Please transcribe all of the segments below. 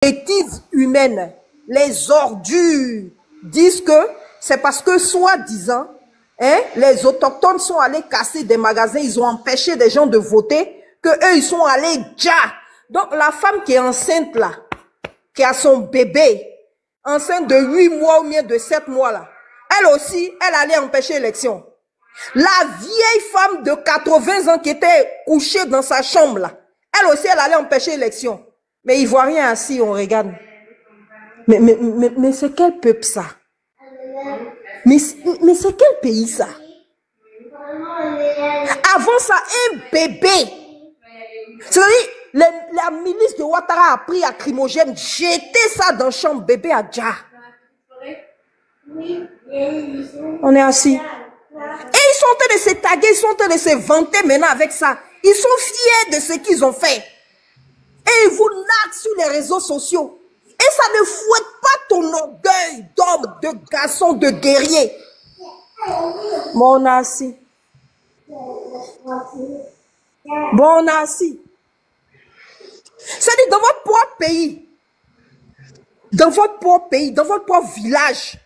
bêtises humaines, les ordures, disent que c'est parce que, soi-disant, hein, les autochtones sont allés casser des magasins, ils ont empêché des gens de voter, que eux ils sont allés déjà. Donc la femme qui est enceinte là, qui a son bébé, enceinte de 8 mois ou bien de 7 mois là, elle aussi, elle allait empêcher l'élection. La vieille femme de 80 ans qui était couchée dans sa chambre là, elle aussi, elle allait empêcher l'élection. Mais ils voient rien assis, on regarde. Mais c'est quel peuple ça? Mais c'est quel pays ça? Avant ça, un bébé. C'est-à-dire, la milice de Ouattara a pris à crimogène, jeté ça dans la chambre, bébé à Dja. On est assis. Et ils sont en train de se taguer, ils sont en train de se vanter maintenant avec ça. Ils sont fiers de ce qu'ils ont fait. Et ils vous narguent sur les réseaux sociaux. Et ça ne fouette pas ton orgueil d'homme, de garçon, de guerrier. Bon, on a assis. Bon, on a assis. C'est-à-dire dans votre propre pays, dans votre propre village,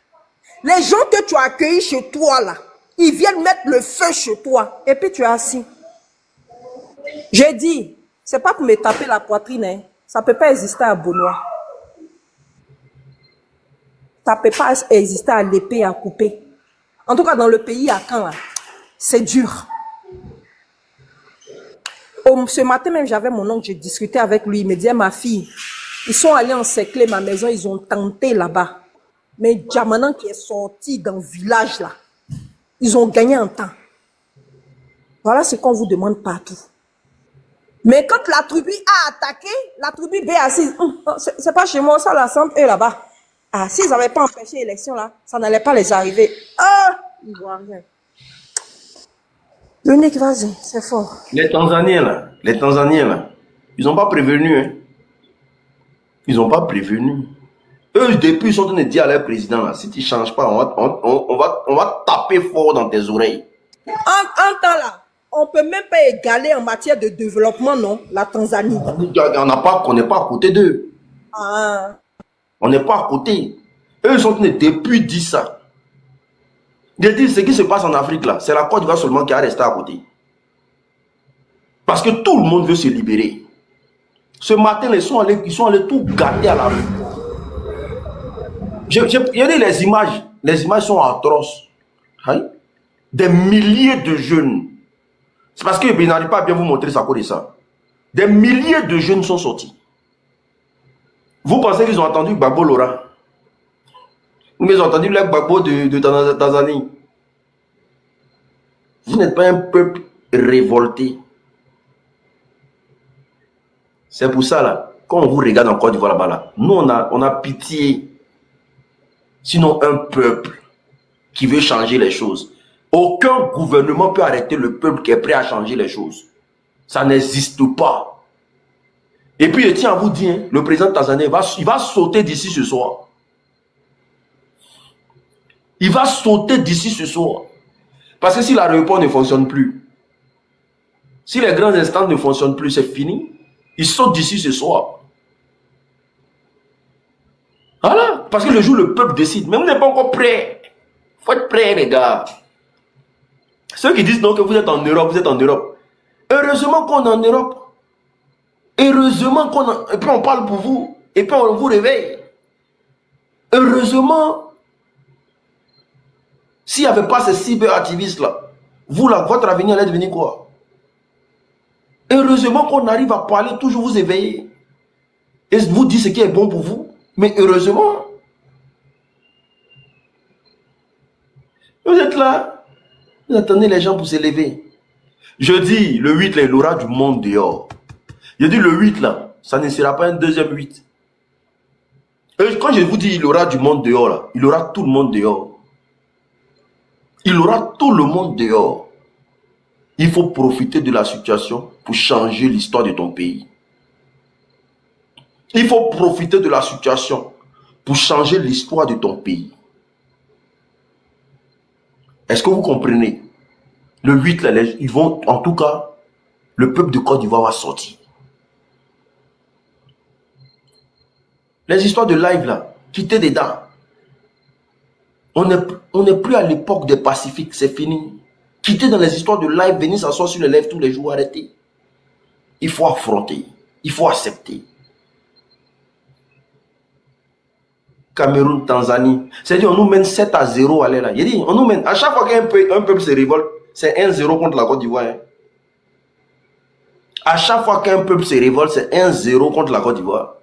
les gens que tu as accueillis chez toi là, ils viennent mettre le feu chez toi. Et puis tu es assis. J'ai dit, c'est pas pour me taper la poitrine, hein. Ça ne peut pas exister à Benoît. Ça ne peut pas exister à l'épée à couper. En tout cas, dans le pays à Caen, c'est dur. Ce matin même, j'avais mon oncle, j'ai discuté avec lui. Il me disait, ma fille, ils sont allés encercler ma maison, ils ont tenté là-bas. Mais Djamanan qui est sorti dans le village là, ils ont gagné un temps. Voilà ce qu'on vous demande partout. Mais quand la tribu A attaqué, la tribu B assise. C'est pas chez moi, ça l'assemble eux là-bas. Ah, s'ils n'avaient pas empêché l'élection là, ça n'allait pas les arriver. Ah, ils voient rien. L'unique, vas-y, c'est fort. Les Tanzaniens là, ils n'ont pas prévenu. Hein. Ils n'ont pas prévenu. Eux, depuis, ils sont en train de dire à leur président là, si tu ne changes pas, on va taper fort dans tes oreilles. En temps là, on ne peut même pas égaler en matière de développement, non, la Tanzanie. On n'est pas à côté d'eux. Ah. On n'est pas à côté. Eux, ils sont en train de depuis dire ça. De dire ce qui se passe en Afrique là, c'est la Côte d'Ivoire seulement qui a resté à côté. Parce que tout le monde veut se libérer. Ce matin, ils sont allés tout gâter à la rue. Regardez les images sont atroces. Hein? Des milliers de jeunes. C'est parce qu'ils n'arrivent pas à bien vous montrer ça à cause de ça. Des milliers de jeunes sont sortis. Vous pensez qu'ils ont entendu Gbagbo Laurent? Ou ils ont entendu le Gbagbo de Tanzanie? Vous n'êtes pas un peuple révolté. C'est pour ça, là, quand on vous regarde en Côte d'Ivoire là-bas, là, nous, on a pitié. Sinon, un peuple qui veut changer les choses. Aucun gouvernement peut arrêter le peuple qui est prêt à changer les choses. Ça n'existe pas. Et puis, je tiens à vous dire, le président tanzanien, il va sauter d'ici ce soir. Il va sauter d'ici ce soir. Parce que si l'aéroport ne fonctionne plus, si les grands instances ne fonctionnent plus, c'est fini. Il saute d'ici ce soir. Voilà. Parce que le jour où le peuple décide, mais vous n'êtes pas encore prêt. Il faut être prêt, les gars. Ceux qui disent non, que vous êtes en Europe, vous êtes en Europe. Heureusement qu'on est en Europe. Heureusement qu'on a... Et puis on parle pour vous. Et puis on vous réveille. Heureusement, s'il n'y avait pas ces cyberactivistes-là, vous, là, votre avenir allait devenir quoi? Heureusement qu'on arrive à parler, toujours vous éveiller. Et vous dire ce qui est bon pour vous. Mais heureusement, vous êtes là, vous attendez les gens pour se lever. Je dis, le 8, là, il aura du monde dehors. Je dis, le 8, là, ça ne sera pas un deuxième 8. Et quand je vous dis, il aura du monde dehors, là, il aura tout le monde dehors. Il aura tout le monde dehors. Il faut profiter de la situation pour changer l'histoire de ton pays. Il faut profiter de la situation pour changer l'histoire de ton pays. Est-ce que vous comprenez? Le 8, là, ils vont, en tout cas, le peuple de Côte d'Ivoire va sortir. Les histoires de live là, quittez dedans. On n'est plus à l'époque des pacifiques, c'est fini. Quittez dans les histoires de live, venez s'asseoir sur les lèvres tous les jours, arrêtez. Il faut affronter, il faut accepter. Cameroun, Tanzanie. C'est-à-dire, on nous mène 7-0 à l'aller là. Il dit, on nous mène, à chaque fois qu'un peuple se révolte, c'est 1-0 contre la Côte d'Ivoire. Hein. À chaque fois qu'un peuple se révolte, c'est 1-0 contre la Côte d'Ivoire.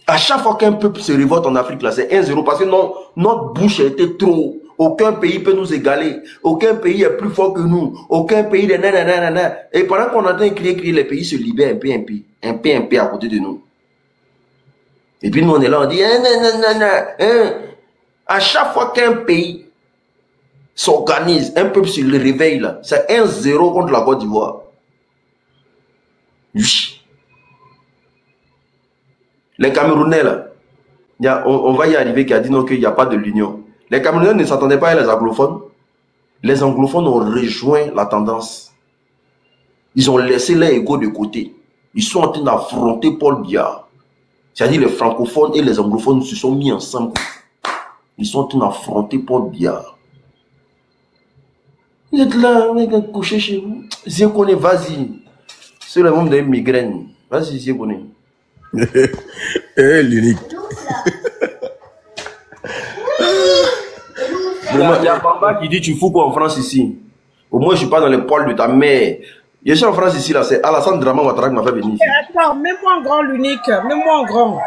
À chaque fois qu'un peuple se révolte en Afrique, là, c'est 1-0 parce que notre bouche a été trop. Aucun pays peut nous égaler. Aucun pays est plus fort que nous. Aucun pays de nanana. Et pendant qu'on entend crier, les pays se libèrent un peu à côté de nous. Et puis nous, on est là, on dit, à chaque fois qu'un pays s'organise, un peuple se réveille, là, c'est 1-0 contre la Côte d'Ivoire. Les Camerounais, là, on va y arriver qui a dit non, qu'il n'y a pas de l'union. Les Camerounais ne s'attendaient pas à les anglophones. Les anglophones ont rejoint la tendance. Ils ont laissé leur ego de côté. Ils sont en train d'affronter Paul Biya. C'est-à-dire les francophones et les anglophones se sont mis ensemble. Ils sont en train d'affronter Paul Biya. Vous êtes là, vous êtes couché chez vous. Zékoné, vas-y. C'est le monde des migraines. Vas-y, Zékoné. L'unique. Il y a Bamba qui dit tu fous quoi en France ici? Au moins je suis pas dans les poils de ta mère. Je suis en France ici là, c'est Alassane Draman Ouattara qui m'a fait venir ici. Attends, mets-moi en grand l'unique, mets-moi en grand.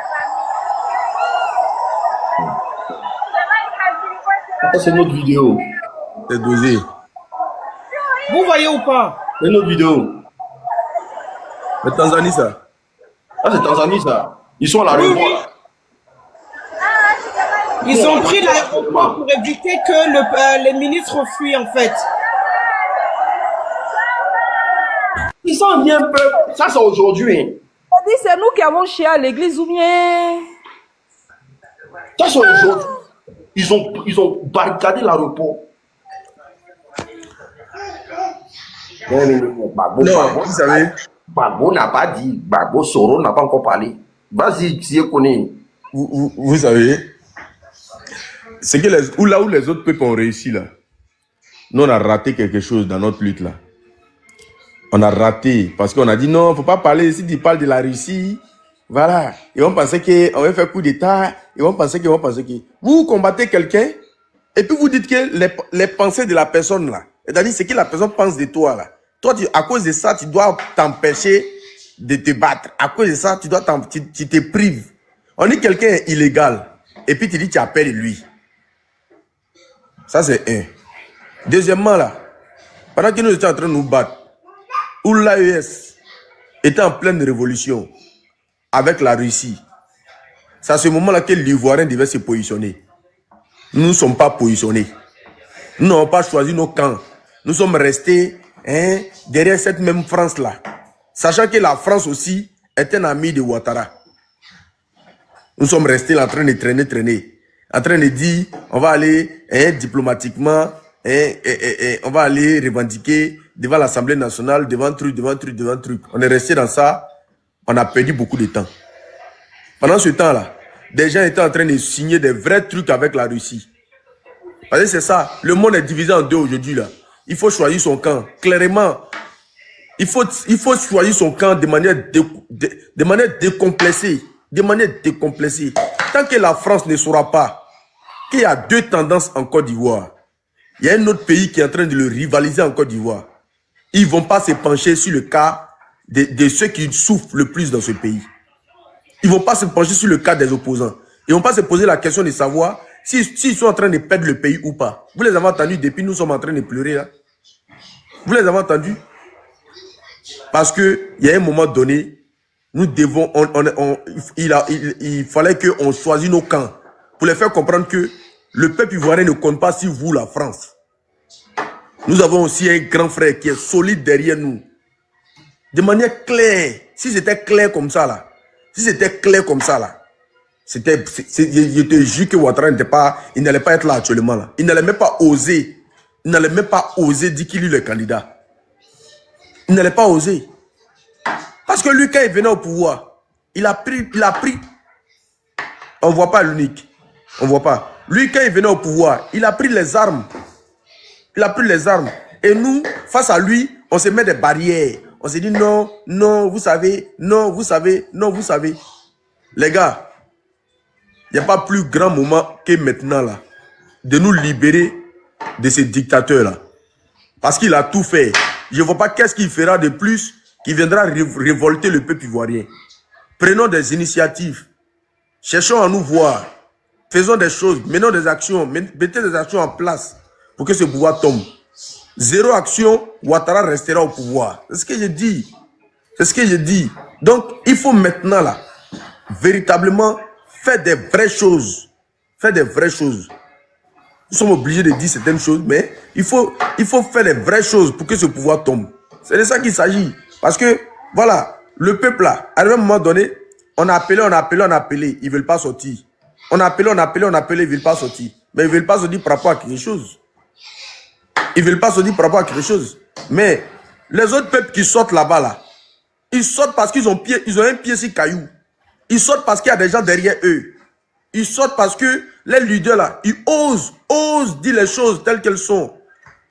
Ça c'est notre vidéo. C'est dosé. Vous voyez ou pas? C'est notre vidéo. Mais Tanzanie ça. Ah c'est Tanzanie ça. Ils sont à l'aéroport. Ils ont pris l'aéroport pour éviter que les ministres fuient en fait. Ils sont bien peu. Ça c'est aujourd'hui. Hein. On dit c'est nous qui avons chié à l'église ou bien. Ça c'est aujourd'hui. Ils ont barricadé l'aéroport. Non, vous savez. Bagbo n'a pas dit. Bagbo Soro n'a pas encore parlé. Vas-y, si vous connaissez. Vous savez. C'est que là où les autres peuples ont réussi là, nous on a raté quelque chose dans notre lutte là. On a raté parce qu'on a dit non, faut pas parler, si tu parles de la Russie, voilà, ils vont penser qu'on va faire coup d'état, ils vont penser que vous combattez quelqu'un et puis vous dites que les pensées de la personne là, c'est-à-dire ce que la personne pense de toi là. Toi, à cause de ça, tu dois t'empêcher de te battre. À cause de ça, tu te prives. On dit quelqu'un est illégal et puis tu dis tu appelles lui. Ça, c'est un. Deuxièmement, là, pendant que nous étions en train de nous battre, où l'AES était en pleine révolution avec la Russie, c'est à ce moment-là que l'Ivoirien devait se positionner. Nous ne sommes pas positionnés. Nous n'avons pas choisi nos camps. Nous sommes restés derrière cette même France-là. Sachant que la France aussi est un ami de Ouattara. Nous sommes restés là en train de traîner. En train de dire, on va aller diplomatiquement, on va aller revendiquer devant l'Assemblée nationale, devant truc. On est resté dans ça, on a perdu beaucoup de temps. Pendant ce temps-là, des gens étaient en train de signer des vrais trucs avec la Russie. Parce que c'est ça, le monde est divisé en deux aujourd'hui là. Il faut choisir son camp, clairement. Il faut choisir son camp de manière décomplexée. Tant que la France ne saura pas qu'il y a deux tendances en Côte d'Ivoire, il y a un autre pays qui est en train de le rivaliser en Côte d'Ivoire. Ils ne vont pas se pencher sur le cas de ceux qui souffrent le plus dans ce pays. Ils ne vont pas se pencher sur le cas des opposants. Ils ne vont pas se poser la question de savoir s'ils sont en train de perdre le pays ou pas. Vous les avez entendus depuis nous sommes en train de pleurer là. Vous les avez entendus? Parce qu'il y a un moment donné, nous devons, il fallait qu'on choisisse nos camps pour les faire comprendre que le peuple ivoirien ne compte pas sur vous, la France. Nous avons aussi un grand frère qui est solide derrière nous. De manière claire. Si c'était clair comme ça là, je te jure que Ouattara il n'allait pas être là actuellement là. Il n'allait même pas oser dire qu'il est le candidat. Il n'allait pas oser. Parce que lui, quand il venait au pouvoir, il a pris, on ne voit pas l'unique. On ne voit pas. Lui, quand il venait au pouvoir, il a pris les armes. Il a pris les armes. Et nous, face à lui, on se met des barrières. On se dit non, non, vous savez, non, vous savez, non, vous savez. Les gars, il n'y a pas plus grand moment que maintenant, là, de nous libérer de ces dictateurs-là. Parce qu'il a tout fait. Je ne vois pas qu'est-ce qu'il fera de plus qui viendra révolter le peuple ivoirien. Prenons des initiatives. Cherchons à nous voir. Faisons des choses. Menons des actions. Mettez des actions en place pour que ce pouvoir tombe. Zéro action, Ouattara restera au pouvoir. C'est ce que je dis. C'est ce que je dis. Donc, il faut maintenant, là, véritablement faire des vraies choses. Faire des vraies choses. Nous sommes obligés de dire certaines choses, mais il faut faire des vraies choses pour que ce pouvoir tombe. C'est de ça qu'il s'agit. Parce que, voilà, le peuple, là, à un moment donné, on a appelé, ils ne veulent pas sortir. On a appelé, ils ne veulent pas sortir. Mais ils ne veulent pas sortir par rapport à quelque chose. Ils ne veulent pas sortir par rapport à quelque chose. Mais les autres peuples qui sortent là-bas, là, ils sortent parce qu'ils ont un pied sur caillou. Ils sortent parce qu'il y a des gens derrière eux. Ils sortent parce que les leaders, là, ils osent dire les choses telles qu'elles sont.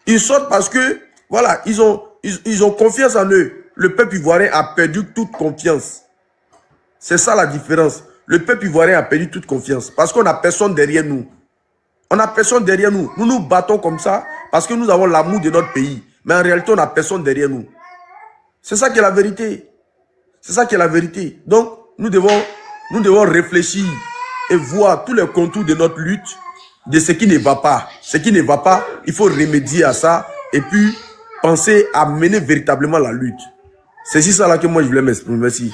Ils sortent parce que, voilà, ils ont confiance en eux. Le peuple ivoirien a perdu toute confiance. C'est ça la différence. Le peuple ivoirien a perdu toute confiance. Parce qu'on n'a personne derrière nous. On n'a personne derrière nous. Nous nous battons comme ça parce que nous avons l'amour de notre pays. Mais en réalité, on n'a personne derrière nous. C'est ça qui est la vérité. C'est ça qui est la vérité. Donc, nous devons réfléchir et voir tous les contours de notre lutte, de ce qui ne va pas. Ce qui ne va pas, il faut remédier à ça et puis penser à mener véritablement la lutte. C'est ça là que moi je voulais m'exprimer. Merci.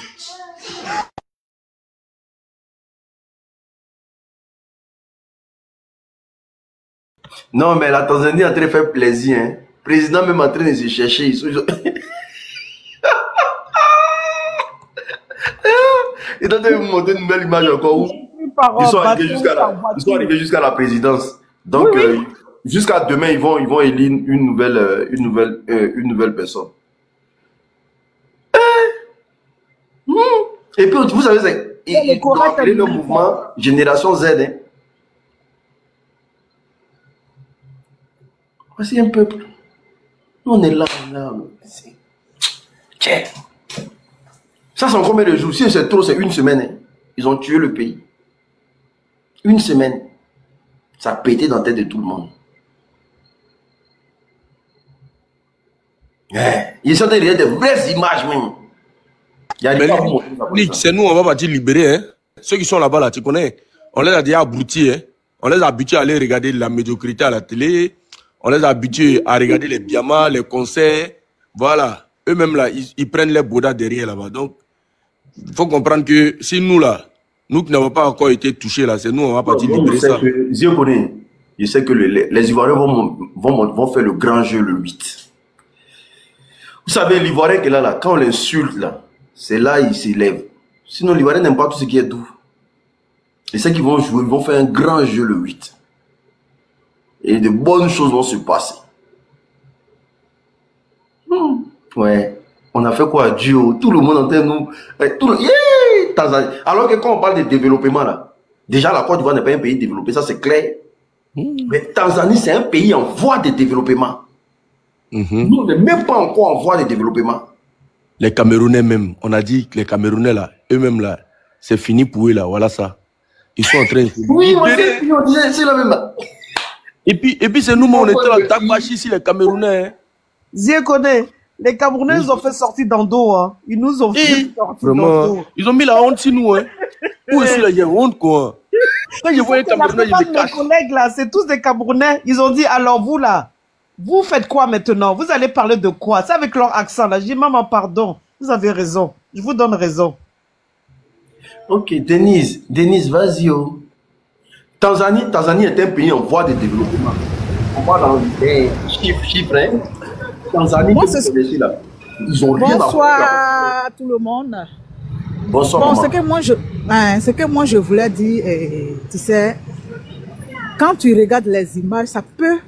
Non, mais la Tanzanie est en train de faire plaisir. Hein. Le président même en train de se chercher. Ils sont en train de vous montrer une belle image encore où ils sont arrivés jusqu'à la présidence. Donc, oui. Jusqu'à demain, ils vont élire une nouvelle personne. Et puis, vous savez, ils ont appelé le mouvement Génération Z. Hein. Voici un peuple. Nous, on est là. Tiens. Ça, c'est combien de jours? Si c'est trop, c'est une semaine. Hein. Ils ont tué le pays. Une semaine. Ça a pété dans la tête de tout le monde. Ils sont derrière des vraies images même. C'est nous, on va partir libérer. Hein. Ceux qui sont là-bas, là, tu connais, on les a déjà abrutis. Hein. On les a habitués à aller regarder la médiocrité à la télé. On les a habitués à regarder les biamas, les concerts. Voilà. Eux-mêmes, là, ils prennent les bodas derrière là-bas. Donc, il faut comprendre que si nous, là, nous qui n'avons pas encore été touchés, là, c'est nous, on va partir libérer ça. Je sais que les Ivoiriens vont faire le grand jeu le 8. Vous savez, l'Ivoirien qui est là, quand on l'insulte, là, c'est là il s'élève. Sinon, l'Ivoirien n'aime pas tout ce qui est doux. Et ceux qui vont jouer, ils vont faire un grand jeu le 8. Et de bonnes choses vont se passer. Ouais. On a fait quoi, Dieu? Tout le monde entend nous. Tanzanie. Alors que quand on parle de développement, là, déjà la Côte d'Ivoire n'est pas un pays développé, ça c'est clair. Mais Tanzanie, c'est un pays en voie de développement. Nous, on n'est même pas encore en voie de développement. Les Camerounais même, on a dit que les Camerounais là, eux-mêmes là, c'est fini pour eux là, voilà ça. Ils sont en train de... Oui, on disait, c'est la même. Et puis c'est nous, on était là, tabachi ici, les Camerounais. Hein. J'ai connais. Les Camerounais nous ont fait sortir d'Ando. Hein. Ils nous ont fait sortir d'Ando. Ils ont mis la honte sur nous. Hein. Où est-ce qu'il y a honte, quoi? Quand je voyais les Camerounais, je me cache. Mes collègues là, c'est tous des Camerounais. Ils ont dit, alors vous là, vous faites quoi maintenant? Vous allez parler de quoi? C'est avec leur accent là. Je dis, maman, pardon. Vous avez raison. Je vous donne raison. Ok, Denise, vas-y. Oh. Tanzanie est un pays en voie de développement. On voit dans les chiffres, hein. Tanzanie, Moi, là. Ils ont rien à voir. Bonsoir à tout le monde. Bonsoir. Bon, ce que moi je voulais dire, tu sais, quand tu regardes les images, ça peut,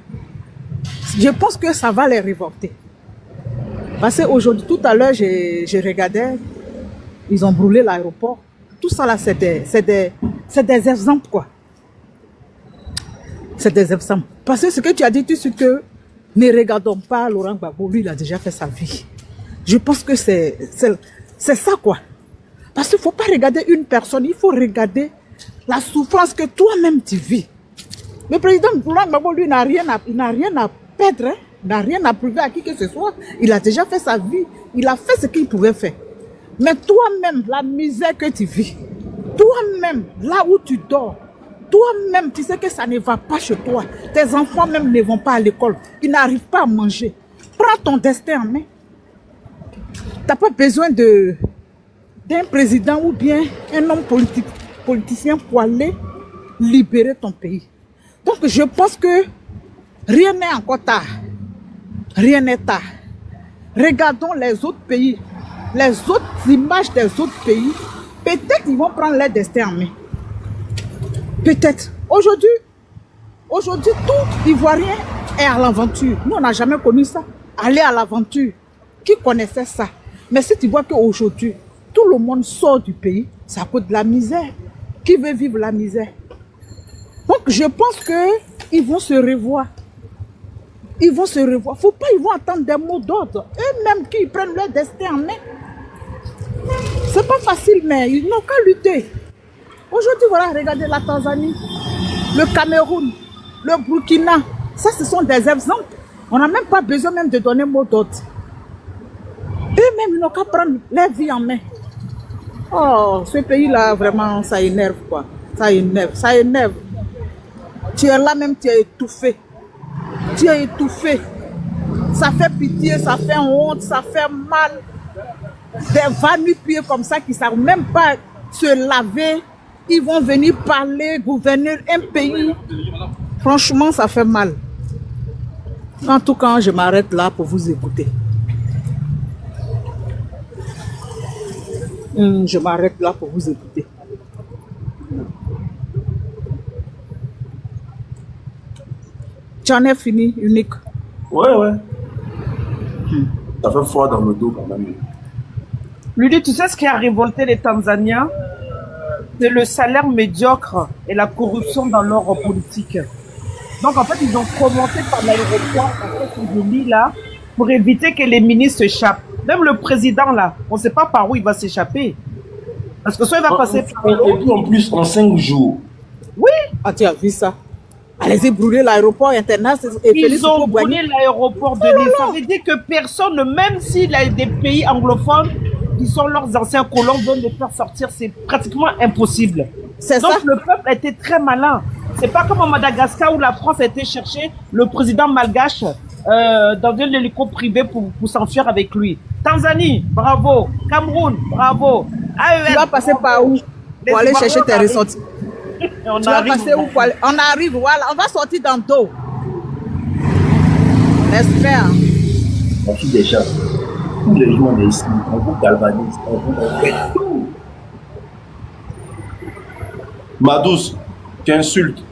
je pense que ça va les révolter. Parce qu'aujourd'hui, tout à l'heure, je regardais ils ont brûlé l'aéroport. Tout ça là, c'est des exemples, quoi. C'est des exemples. Parce que ce que tu as dit, tu sais que ne regardons pas Laurent Gbagbo, lui, il a déjà fait sa vie. Je pense que c'est ça, quoi. Parce qu'il ne faut pas regarder une personne, il faut regarder la souffrance que toi-même tu vis. Le président Laurent Gbagbo, lui, n'a rien à perdre, hein. Il n'a rien à prouver à qui que ce soit. Il a déjà fait sa vie. Il a fait ce qu'il pouvait faire. Mais toi-même, la misère que tu vis, toi-même, là où tu dors, toi-même, tu sais que ça ne va pas chez toi. Tes enfants même ne vont pas à l'école. Ils n'arrivent pas à manger. Prends ton destin en main. Tu n'as pas besoin d'un président ou bien un homme politicien pour aller libérer ton pays. Donc je pense que rien n'est encore tard. Rien n'est tard. Regardons les autres pays, les autres images des autres pays. Peut-être ils vont prendre leur destin en main. Peut-être. Aujourd'hui, tout Ivoirien est à l'aventure. Nous, on n'a jamais connu ça. Aller à l'aventure. Qui connaissait ça? Mais si tu vois qu'aujourd'hui, tout le monde sort du pays, ça coûte de la misère. Qui veut vivre la misère? Donc, je pense qu'ils vont se revoir. Ils vont se revoir. Faut pas, ils vont attendre des mots d'ordre. Eux-mêmes qui prennent leur destin en main. C'est pas facile, mais ils n'ont qu'à lutter. Aujourd'hui, voilà, regardez la Tanzanie, le Cameroun, le Burkina. Ça, ce sont des exemples. On n'a même pas besoin même de donner mot d'ordre. Eux-mêmes, ils n'ont qu'à prendre leur vie en main. Oh, ce pays-là, vraiment, ça énerve, quoi. Ça énerve, ça énerve. Tu es là même, tu es étouffé. Tu es étouffé. Ça fait pitié, ça fait honte, ça fait mal. Des va-nu-pieds comme ça qui ne savent même pas se laver. Ils vont venir parler, gouverner un pays. Franchement, ça fait mal. En tout cas, je m'arrête là pour vous écouter. Je m'arrête là pour vous écouter. Tu en es fini, unique? Ouais. Ça fait froid dans le dos quand même. Lui, tu sais ce qui a révolté les Tanzaniens? C'est le salaire médiocre et la corruption dans leur politique. Donc, en fait, ils ont commencé par l'aéroport, là, pour éviter que les ministres s'échappent. Même le président, là, on ne sait pas par où il va s'échapper. Parce que soit il va passer par Et puis, en plus, en 5 jours. Oui. Ah, tu as vu ça? Allez-y brûler l'aéroport international. Ils ont brûlé l'aéroport de l'île. Ça veut dire que personne, même s'il y a des pays anglophones, qui sont leurs anciens colons, veulent les faire sortir. C'est pratiquement impossible. Donc le peuple était très malin. C'est pas comme en Madagascar où la France a été chercher le président malgache dans un hélico privé pour s'enfuir avec lui. Tanzanie, bravo. Cameroun, bravo. AES, tu vas passer par où pour aller chercher tes ressorties? On tu vas passer où pour aller... On arrive, voilà. On va sortir dans d'eau. J'espère. On fait des gens. Tous les jours, on est ici. On vous galvanise. On vous fait tout. Ma douce, tu insultes.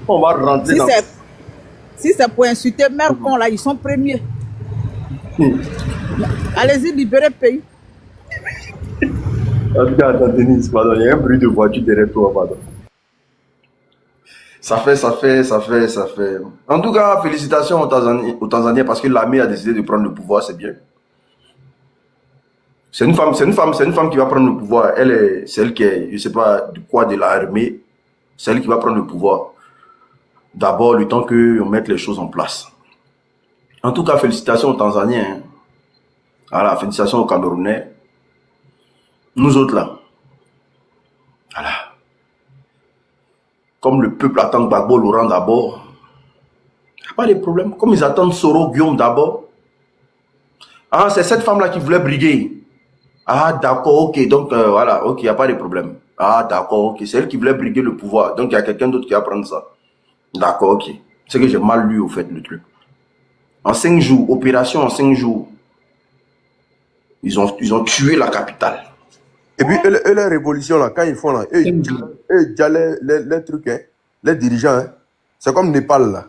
On va rentrer dans... Si c'est pour insulter Mercon, là, ils sont premiers. Allez-y, libérez le pays. En tout cas, attends, Denise, pardon, il y a un bruit de voiture derrière toi, pardon. Ça fait. En tout cas, félicitations aux Tanzaniens parce que l'armée a décidé de prendre le pouvoir, c'est bien. C'est une femme qui va prendre le pouvoir. Elle est celle qui est, je ne sais pas du quoi de l'armée, celle qui va prendre le pouvoir. D'abord, le temps qu'on mette les choses en place. En tout cas, félicitations aux Tanzaniens. Voilà, félicitations aux Camerounais. Nous autres là, voilà. Comme le peuple attend Gbagbo Laurent d'abord, il n'y a pas de problème. Comme ils attendent Soro Guillaume d'abord. Ah, c'est cette femme là qui voulait briguer. Ah, d'accord, ok. Donc, voilà, ok, il n'y a pas de problème. Ah, d'accord, ok. C'est elle qui voulait briguer le pouvoir. Donc, il y a quelqu'un d'autre qui va prendre ça. D'accord, ok. C'est que j'ai mal lu au fait le truc. En 5 jours, opération en 5 jours, ils ont tué la capitale. Et puis, la révolution, là, quand ils font, là, déjà les trucs, hein, les dirigeants, hein, c'est comme Népal, là.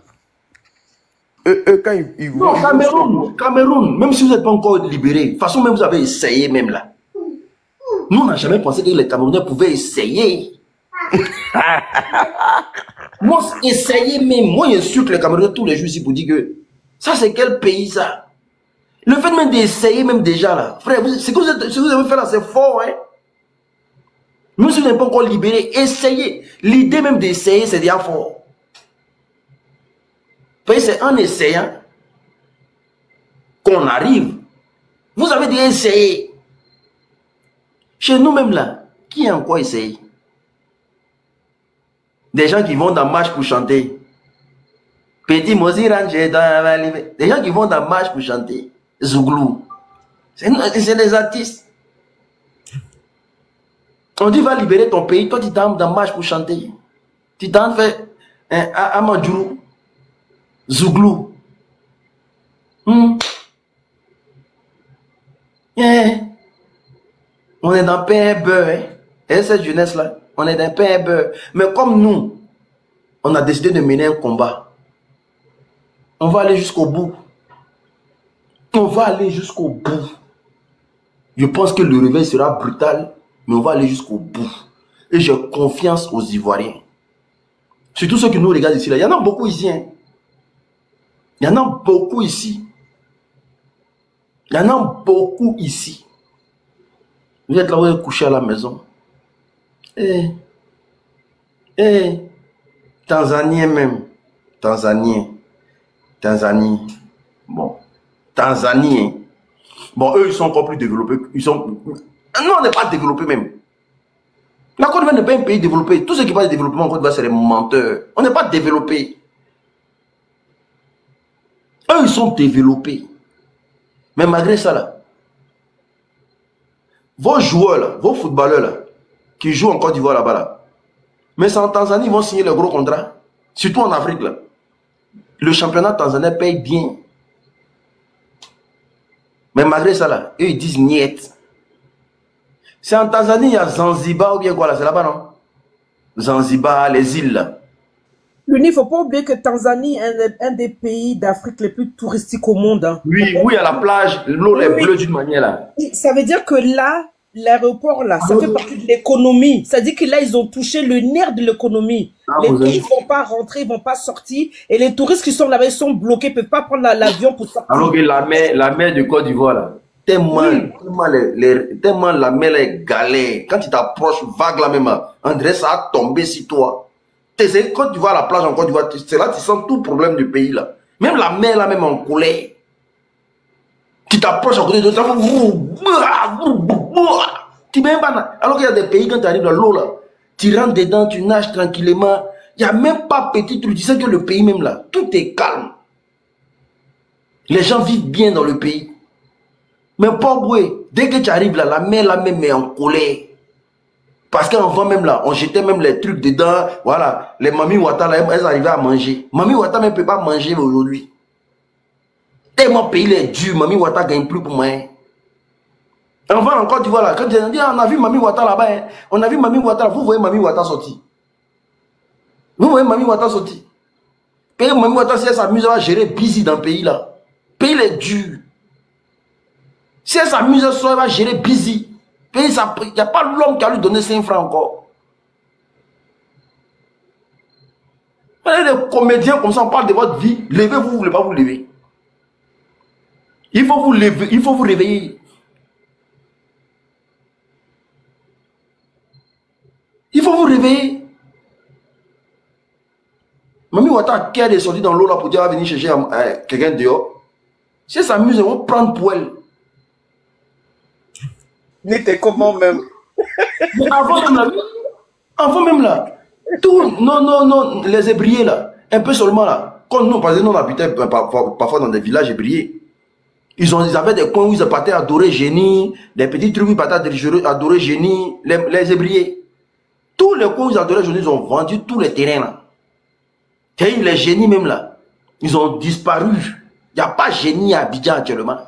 Quand ils non, Cameroun, même si vous n'êtes pas encore libéré, de toute façon, même vous avez essayé, même là. Nous, on n'a jamais pensé que les Camerounais pouvaient essayer. Moi, essayer même. Moi, j'insulte les Camerounais tous les jours ici pour dire que ça, c'est quel pays, ça? Le fait même d'essayer, même déjà, là. Frère, ce que vous avez fait là, c'est fort, hein? Même si vous n'avez pas encore libéré, essayez. L'idée même d'essayer, c'est déjà fort. Vous voyez, c'est en essayant qu'on arrive. Vous avez déjà essayé. Chez nous-mêmes là, qui a encore essayé? Des gens qui vont dans marche pour chanter. Petit Mosi Ranger dans la vallée. Des gens qui vont dans marche pour chanter. Zouglou. C'est des artistes. On dit va libérer ton pays. Toi tu t'en dans marche pour chanter. Tu t'en fais un Amadjou. Zouglou. Yeah. On est dans pain et beurre. Hein? Et cette jeunesse-là, on est dans pain et beurre. Mais comme nous, on a décidé de mener un combat. On va aller jusqu'au bout. On va aller jusqu'au bout. Je pense que le réveil sera brutal, mais on va aller jusqu'au bout. Et j'ai confiance aux Ivoiriens. Surtout ceux qui nous regardent ici. Là. Il y en a beaucoup ici. Hein? Il y en a beaucoup ici. Il y en a beaucoup ici. Vous êtes là, vous êtes couché à la maison. Tanzanien même. Tanzanie. Bon. Tanzanie. Bon, eux, ils sont encore plus développés. Ils sont... Nous, on n'est pas développés même. La Côte d'Ivoire n'est pas un pays développé. Tous ceux qui parlent de développement en Côte d'Ivoire, c'est des menteurs. On n'est pas développés. Eux, ils sont développés. Mais malgré ça, là, vos joueurs, là, vos footballeurs, là, qui jouent en Côte d'Ivoire là-bas, là, mais c'est en Tanzanie, ils vont signer les gros contrats. Surtout en Afrique, là. Le championnat tanzanien paye bien. Mais malgré ça, là, eux, ils disent niet. C'est en Tanzanie, il y a Zanzibar ou bien quoi, là, c'est là-bas, non? Zanzibar, les îles, là. Il ne faut pas oublier que Tanzanie est un des pays d'Afrique les plus touristiques au monde. Hein. Oui, à la plage, l'eau est bleue d'une manière, là. Ça veut dire que là, l'aéroport, là, ça fait partie de l'économie. Ça dit que là, ils ont touché le nerf de l'économie. Les touristes ne vont pas rentrer, ils ne vont pas sortir. Et les touristes qui sont là-bas, ils sont bloqués, ils ne peuvent pas prendre l'avion pour sortir. Alors que la mer de Côte d'Ivoire, là, tellement la mer là, est galère. Quand tu t'approches, vague là même, André, ça a tombé sur toi. Quand tu vas à la plage en Côte d'Ivoire, c'est là que tu sens tout problème du pays, là. Même la mer, là, même en colère. Tu t'approches à côté de ça, tu mets pas. Alors qu'il y a des pays, quand tu arrives dans l'eau, là, tu rentres dedans, tu nages tranquillement. Il n'y a même pas petit truc. Tu sais que le pays, même là, tout est calme. Les gens vivent bien dans le pays. Mais pas boué. Dès que tu arrives là, la mer, là, même est en colère. Parce qu'avant même là, on jetait même les trucs dedans. Voilà, les Mami Wata là, elles arrivaient à manger. Mami Wata ne peut pas manger aujourd'hui. Tellement pays est dur, Mami Wata gagne plus pour moi. Enfin, encore tu vois là, quand on dit, on a vu Mami Wata là-bas, hein. On a vu Mami Wata là, vous voyez Mami Wata sortir. Vous voyez Mami Wata sortir. Pays Mami Wata, si elle s'amuse à gérer busy dans le pays là. Pays est dur. Si elle s'amuse à elle va gérer busy. Il n'y a pas l'homme qui a lui donné 5 francs encore. Il y a des comédiens comme ça, on parle de votre vie. Levez-vous, vous ne voulez pas vous lever. Il faut vous lever, il faut vous réveiller. Il faut vous réveiller. Mami Wata, qui est sorti dans l'eau là pour dire, va venir chercher quelqu'un dehors. Si elle s'amuse, ils vont prendre pour elle. N'était comment même. Mais avant même là, tout, non, les ébriers là, un peu seulement là, comme nous, parce que nous on habitait parfois dans des villages ébriers, ils avaient des coins où ils partaient adorer génie, des petits trucs où ils partaient adorer génie, les ébriers. Tous les coins où ils adoraient génie, ils ont vendu tous les terrains là. Et les génies même là, ils ont disparu. Il n'y a pas génie à Abidjan actuellement.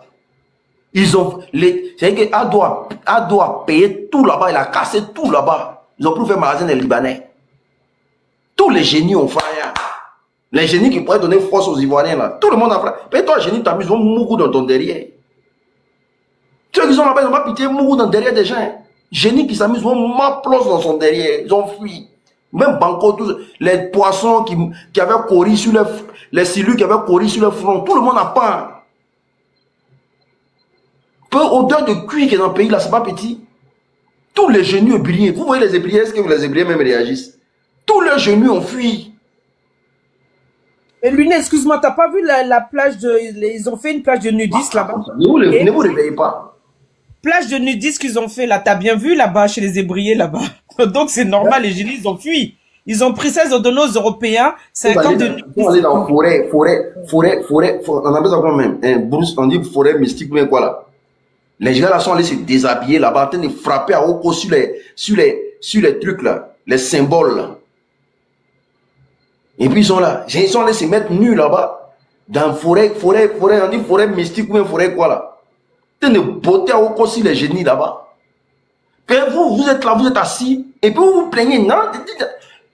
Ils ont, c'est-à-dire qu'A doit payer tout là-bas, il a cassé tout là-bas. Ils ont pris faire magasin des Libanais. Tous les génies ont fait. Les génies qui pourraient donner force aux Ivoiriens là. Tout le monde a fait. Mais toi, génie, t'amuses, ils vont mourir dans ton derrière. Ceux qui sont là-bas, ils n'ont pas pitié, mourir dans derrière des gens. Génie qui s'amusent, vont m'applaudir dans son derrière. Ils ont fui. Même Banco, tous les poissons qui avaient couru sur les cellules qui avaient couru sur le front, tout le monde a peur. Peu odeur de cuir qui est dans le pays là, c'est pas petit. Tous les genoux ébriers, vous voyez les ébriers, est-ce que les ébriers même réagissent? Tous les genoux ont fui. Et Luné, excuse-moi, t'as pas vu la plage de... Ils ont fait une plage de nudistes là-bas. Ne vous réveillez pas. Plage de nudistes qu'ils ont fait là, t'as bien vu là-bas, chez les ébriers là-bas. Donc c'est normal, les génies, ils ont fui. Ils ont pris ça, ils ont donné aux Européens 50 de nudistes. On aller dans forêt, on appelle ça quand même, Bruce, on dit forêt mystique, mais quoi là? Les gens là sont allés se déshabiller là-bas, en train de frapper à haut sur les trucs là, les symboles là. Et puis ils sont là, ils sont allés se mettre nus là-bas, dans forêt, on dit forêt mystique ou bien forêt quoi là. En train de botter à haut sur les génies là-bas. Et vous êtes là, vous êtes assis, et puis vous vous plaignez, non?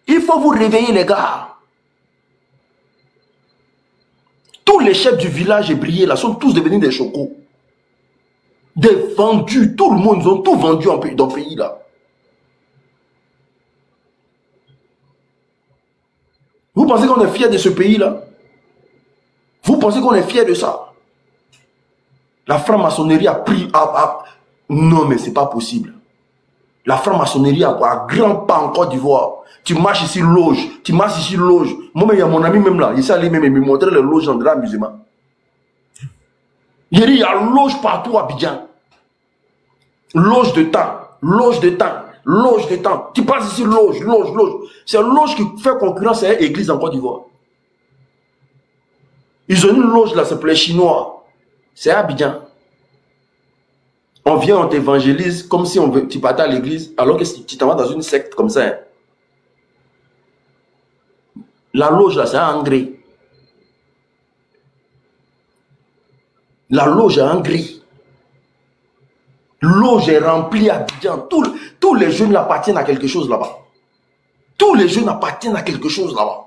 Il faut vous réveiller les gars. Tous les chefs du village ébriés là sont tous devenus des chocos. Des vendus, tout le monde, ils ont tout vendu dans le pays là. Vous pensez qu'on est fiers de ce pays là? Vous pensez qu'on est fiers de ça? La franc-maçonnerie a pris... Non mais c'est pas possible. La franc-maçonnerie a grand pas en Côte d'Ivoire. Tu marches ici loge, tu marches ici loge. Moi il y a mon ami même là, il s'est allé même me montrer les loges dans de l'amusement. Il y a loge partout à Abidjan. Loge de temps, loge de temps, loge de temps. Tu passes ici, loge. C'est loge qui fait concurrence à l'église en Côte d'Ivoire. Ils ont une loge là, c'est pour les Chinois. C'est à Abidjan. On vient, on t'évangélise comme si tu partais à l'église, alors que tu t'en vas dans une secte comme ça. Hein. La loge là, c'est à Angers. La loge est en gris. Loge est remplie à Abidjan. Tous les jeunes appartiennent à quelque chose là-bas. Tous les jeunes appartiennent à quelque chose là-bas.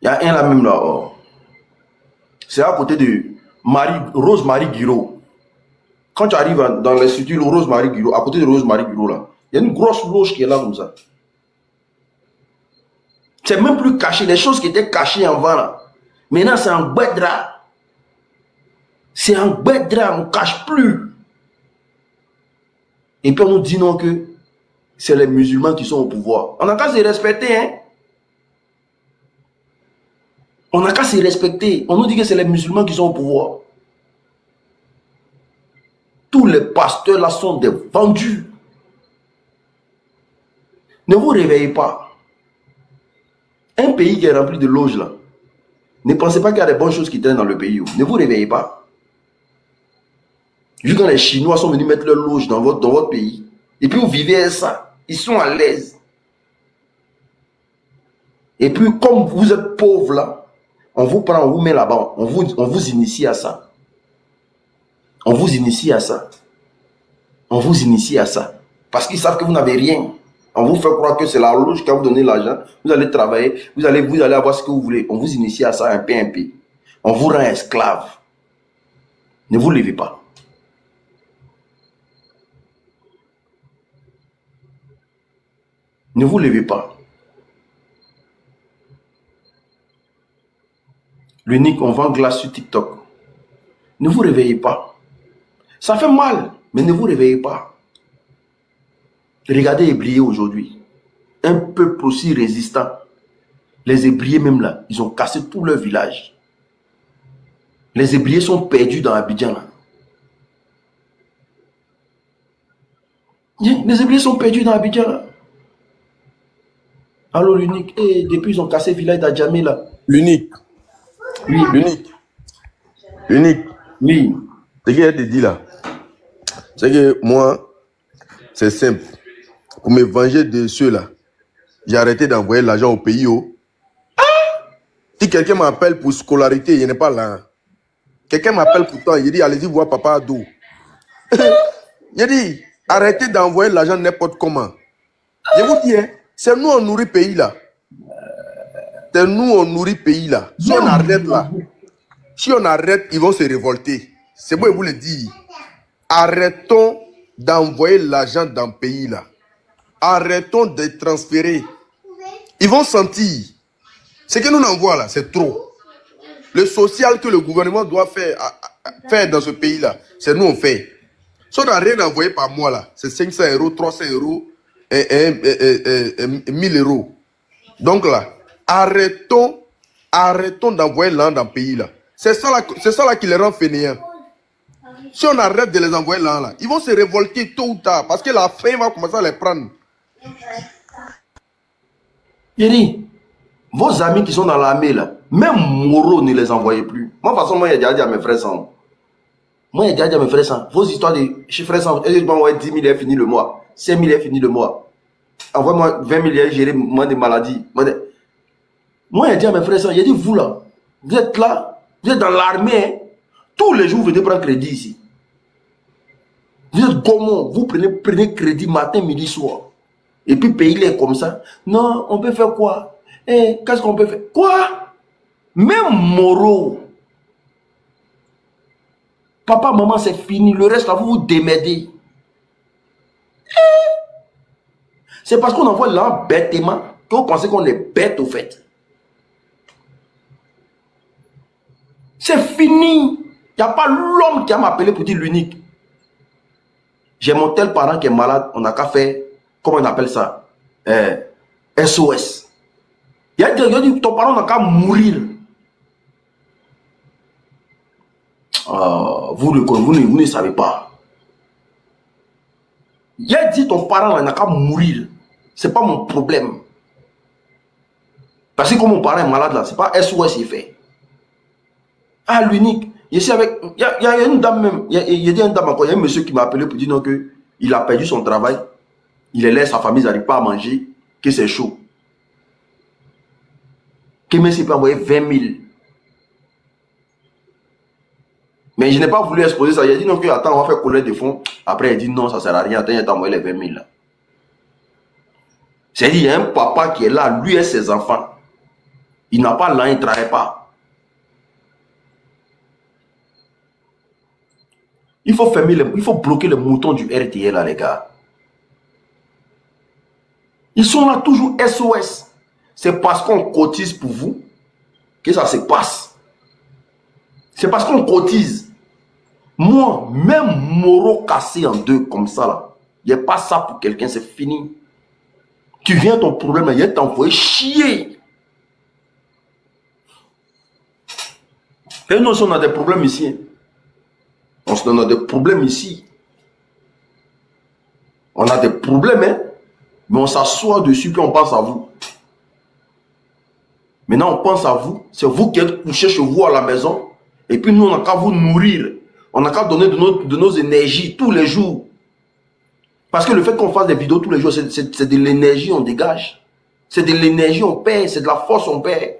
Il y a un là même là. Oh. C'est à côté de Rose-Marie Guiraud. Quand tu arrives dans l'institut Rose-Marie Guiraud, à côté de Rose-Marie Guiraud là, il y a une grosse loge qui est là comme ça. C'est même plus caché. Les choses qui étaient cachées avant là. Maintenant c'est en bedra. C'est en bedra, on ne cache plus. Et puis on nous dit non que c'est les musulmans qui sont au pouvoir. On n'a qu'à se respecter, hein. On n'a qu'à se respecter. On nous dit que c'est les musulmans qui sont au pouvoir. Tous les pasteurs là sont des vendus. Ne vous réveillez pas. Un pays qui est rempli de loges là. Ne pensez pas qu'il y a des bonnes choses qui traînent dans le pays. Ne vous réveillez pas. Vu quand les Chinois sont venus mettre leur loge dans votre pays. Et puis vous vivez ça. Ils sont à l'aise. Et puis comme vous êtes pauvres là, on vous prend, on vous met là-bas. On vous initie à ça. On vous initie à ça. On vous initie à ça. Parce qu'ils savent que vous n'avez rien. On vous fait croire que c'est la loge qui va vous donner l'argent. Vous allez travailler. Vous allez avoir ce que vous voulez. On vous initie à ça un peu. On vous rend esclave. Ne vous levez pas. Ne vous levez pas. L'unique, on vend glace sur TikTok. Ne vous réveillez pas. Ça fait mal, mais ne vous réveillez pas. Regardez les Ébriers aujourd'hui. Un peuple aussi résistant. Les Ébriers même là, ils ont cassé tout leur village. Les Ébriers sont perdus dans Abidjan là. Les Ébriers sont perdus dans Abidjan là. Alors l'unique, et depuis ils ont cassé le village d'Adjamé là. L'unique. Oui. L'unique. Oui. Ce qu'il a te dit là, c'est que moi, c'est simple. Pour me venger de ceux-là, j'ai arrêté d'envoyer l'argent au pays. Si quelqu'un m'appelle pour scolarité, il n'est pas là. Quelqu'un m'appelle pour toi, il dit allez-y voir papa Ado. Il dit arrêtez d'envoyer l'argent n'importe comment. Je vous dis, hein, c'est nous on nourrit le pays là. c'est nous, on nourrit le pays là. Si on arrête là, si on arrête, ils vont se révolter. C'est moi, je vous le dis. Arrêtons d'envoyer l'argent dans le pays là. Arrêtons de transférer. Ils vont sentir. Ce que nous envoyons là, c'est trop. Le social que le gouvernement doit faire dans ce pays là, c'est nous on fait. Si on n'a rien envoyé par mois là, c'est 500 euros, 300 euros, 1000 euros. Donc là, arrêtons d'envoyer l'argent dans le pays là. C'est ça là qui les rend fainéants. Si on arrête de les envoyer là, ils vont se révolter tôt ou tard parce que la faim va commencer à les prendre. Yeri, vos amis qui sont dans l'armée là, même Moreau ne les envoyez plus. Moi, de toute façon, moi, il y a déjà dit à mes frères sans. Moi, il y a déjà dit à mes frères sans. Vos histoires de chez frères sans, ils vont envoyer 10 000 est fini le mois. 5 000 est fini le mois. Envoie-moi 20 000 est géré moins de maladies. Moi, il a dit à mes frères sans, il a dit, vous là, vous êtes là, vous êtes dans l'armée, hein? Tous les jours, vous venez prendre crédit ici. Vous êtes gommons, vous prenez crédit matin, midi, soir. Et puis payer comme ça. Non, on peut faire quoi? Eh, qu'est-ce qu'on peut faire? Quoi? Même Moreau. Papa, maman, c'est fini. Le reste, là, vous vous démerdez. C'est parce qu'on envoie là bêtement que vous pensez qu'on est bête au fait. C'est fini. Il n'y a pas l'homme qui a m'appelé pour dire l'unique. J'ai mon tel parent qui est malade, on n'a qu'à faire, comment on appelle ça? SOS. Il a dit, ton parent n'a qu'à mourir. Vous ne savez pas. Il a dit, ton parent n'a qu'à mourir. Ce n'est pas mon problème. Parce que comme mon parent est malade là, ce n'est pas SOS il fait. Ah, l'unique. Ici avec, il y a une dame même, il y a une dame encore, il y a un monsieur qui m'a appelé pour dire non que il a perdu son travail, il est là, sa famille n'arrive pas à manger, que c'est chaud. Que monsieur peut envoyer 20 000. Mais je n'ai pas voulu exposer ça, il a dit non que attends, on va faire collecte de fonds. Après il dit non, ça ne sert à rien, attends, il a envoyé les 20 000 là. C'est-à-dire, il y a un papa qui est là, lui et ses enfants. Il n'a pas là, il ne travaille pas. Il faut fermer il faut bloquer les moutons du RTL là, les gars. Ils sont là toujours SOS. C'est parce qu'on cotise pour vous que ça se passe. C'est parce qu'on cotise. Moi, même Moreau cassé en deux comme ça là, il n'y a pas ça pour quelqu'un, c'est fini. Tu viens ton problème, il y a t'envoyer chier. Et nous, on a des problèmes ici. On a des problèmes ici. On a des problèmes, hein? Mais on s'assoit dessus, puis on pense à vous. Maintenant, on pense à vous. C'est vous qui êtes couché chez vous à la maison. Et puis nous, on n'a qu'à vous nourrir. On n'a qu'à donner de nos énergies tous les jours. Parce que le fait qu'on fasse des vidéos tous les jours, c'est de l'énergie on dégage. C'est de l'énergie on perd. C'est de la force on perd.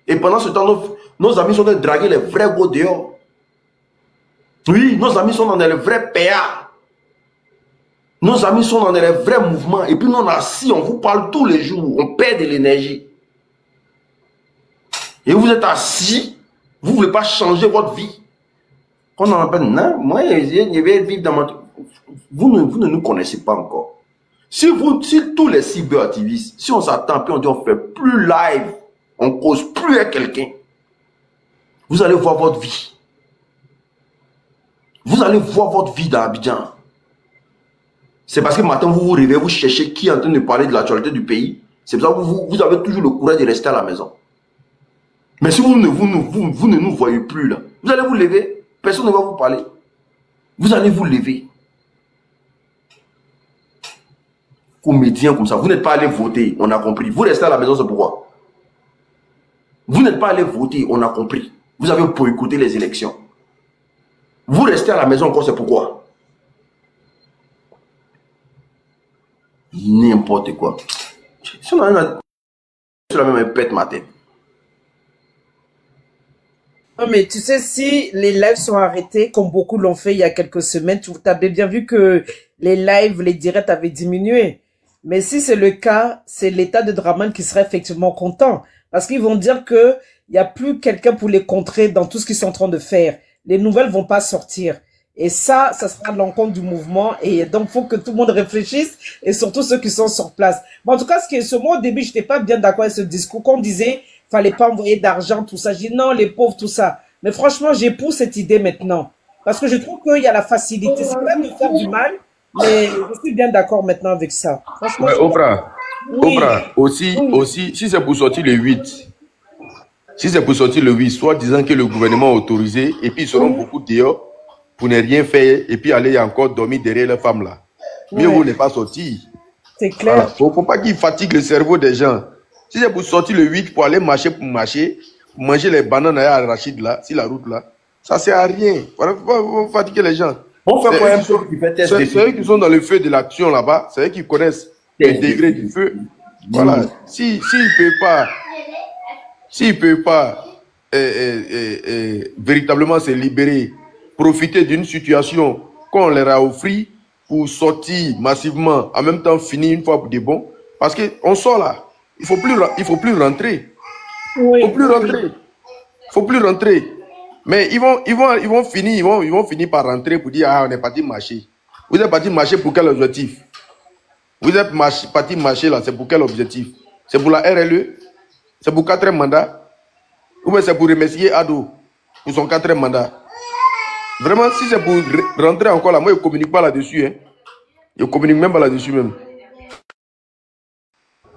Et pendant ce temps, nos amis sont en train de draguer les vrais gros dehors. Oui, nos amis sont dans les vrais PA. Nos amis sont dans les vrais mouvements. Et puis nous, on est assis, on vous parle tous les jours. On perd de l'énergie. Et vous êtes assis, vous ne voulez pas changer votre vie. On en appelle, non, moi, je vais vivre dans ma... Vous ne nous connaissez pas encore. Si tous les cyberactivistes, si on s'attend, puis on dit on ne fait plus live, on ne cause plus à quelqu'un, vous allez voir votre vie. Vous allez voir votre vie dans Abidjan. C'est parce que maintenant vous vous réveillez, vous cherchez qui est en train de parler de l'actualité du pays. C'est pour ça que vous avez toujours le courage de rester à la maison. Mais si vous ne nous voyez plus là, vous allez vous lever, personne ne va vous parler. Vous allez vous lever. Comédien comme ça, vous n'êtes pas allé voter, on a compris. Vous restez à la maison, c'est pourquoi? Vous n'êtes pas allé voter, on a compris. Vous avez boycotté les élections. Vous restez à la maison encore, c'est pourquoi? N'importe quoi. Si on a la même pète ma tête. Non, mais tu sais, si les lives sont arrêtés, comme beaucoup l'ont fait il y a quelques semaines, tu avais bien vu que les lives, les directs avaient diminué. Mais si c'est le cas, c'est l'état de Dramane qui serait effectivement content. Parce qu'ils vont dire que il n'y a plus quelqu'un pour les contrer dans tout ce qu'ils sont en train de faire. Les nouvelles vont pas sortir. Et ça sera l'encontre du mouvement. Et donc, faut que tout le monde réfléchisse, et surtout ceux qui sont sur place. Bon, en tout cas, moi, au début, j'étais pas bien d'accord avec ce discours qu'on disait, fallait pas envoyer d'argent, tout ça. J'ai dit non, les pauvres, tout ça. Mais franchement, j'épouse cette idée maintenant. Parce que je trouve qu'il y a la facilité. C'est pas de faire du mal, mais je suis bien d'accord maintenant avec ça. Franchement, ouais, Oprah, oui. Oprah, aussi, si c'est pour sortir le 8, si c'est pour sortir le 8, soit disant que le gouvernement a autorisé, et puis ils seront beaucoup dehors pour ne rien faire, et puis aller encore dormir derrière les femmes là. Mieux vaut ne pas sortir. C'est clair. Voilà. Faut pas qu'ils fatiguent le cerveau des gens. Si c'est pour sortir le 8, pour aller marcher pour marcher, pour manger les bananes à Rachid là, sur la route là, ça sert à rien. Voilà, faut fatiguer les gens. On fait quoi un peu qui fait test? C'est eux qui sont dans le feu de l'action là-bas, c'est eux qui connaissent le degré du feu. Voilà. S'ils peuvent pas véritablement se libérer, profiter d'une situation qu'on leur a offert pour sortir massivement, en même temps finir une fois pour des bons, parce qu'on sort là, il faut plus rentrer. Oui. Faut plus rentrer. Mais ils vont finir par rentrer pour dire ah on est parti marcher. Vous êtes parti marcher pour quel objectif? Vous êtes parti marcher là, c'est pour quel objectif? C'est pour la RLE? C'est pour 4e mandat? Ou bien c'est pour remercier Ado pour son 4e mandat? Vraiment, si c'est pour rentrer encore là, moi je ne communique pas là-dessus. Hein. Je ne communique même pas là-dessus même.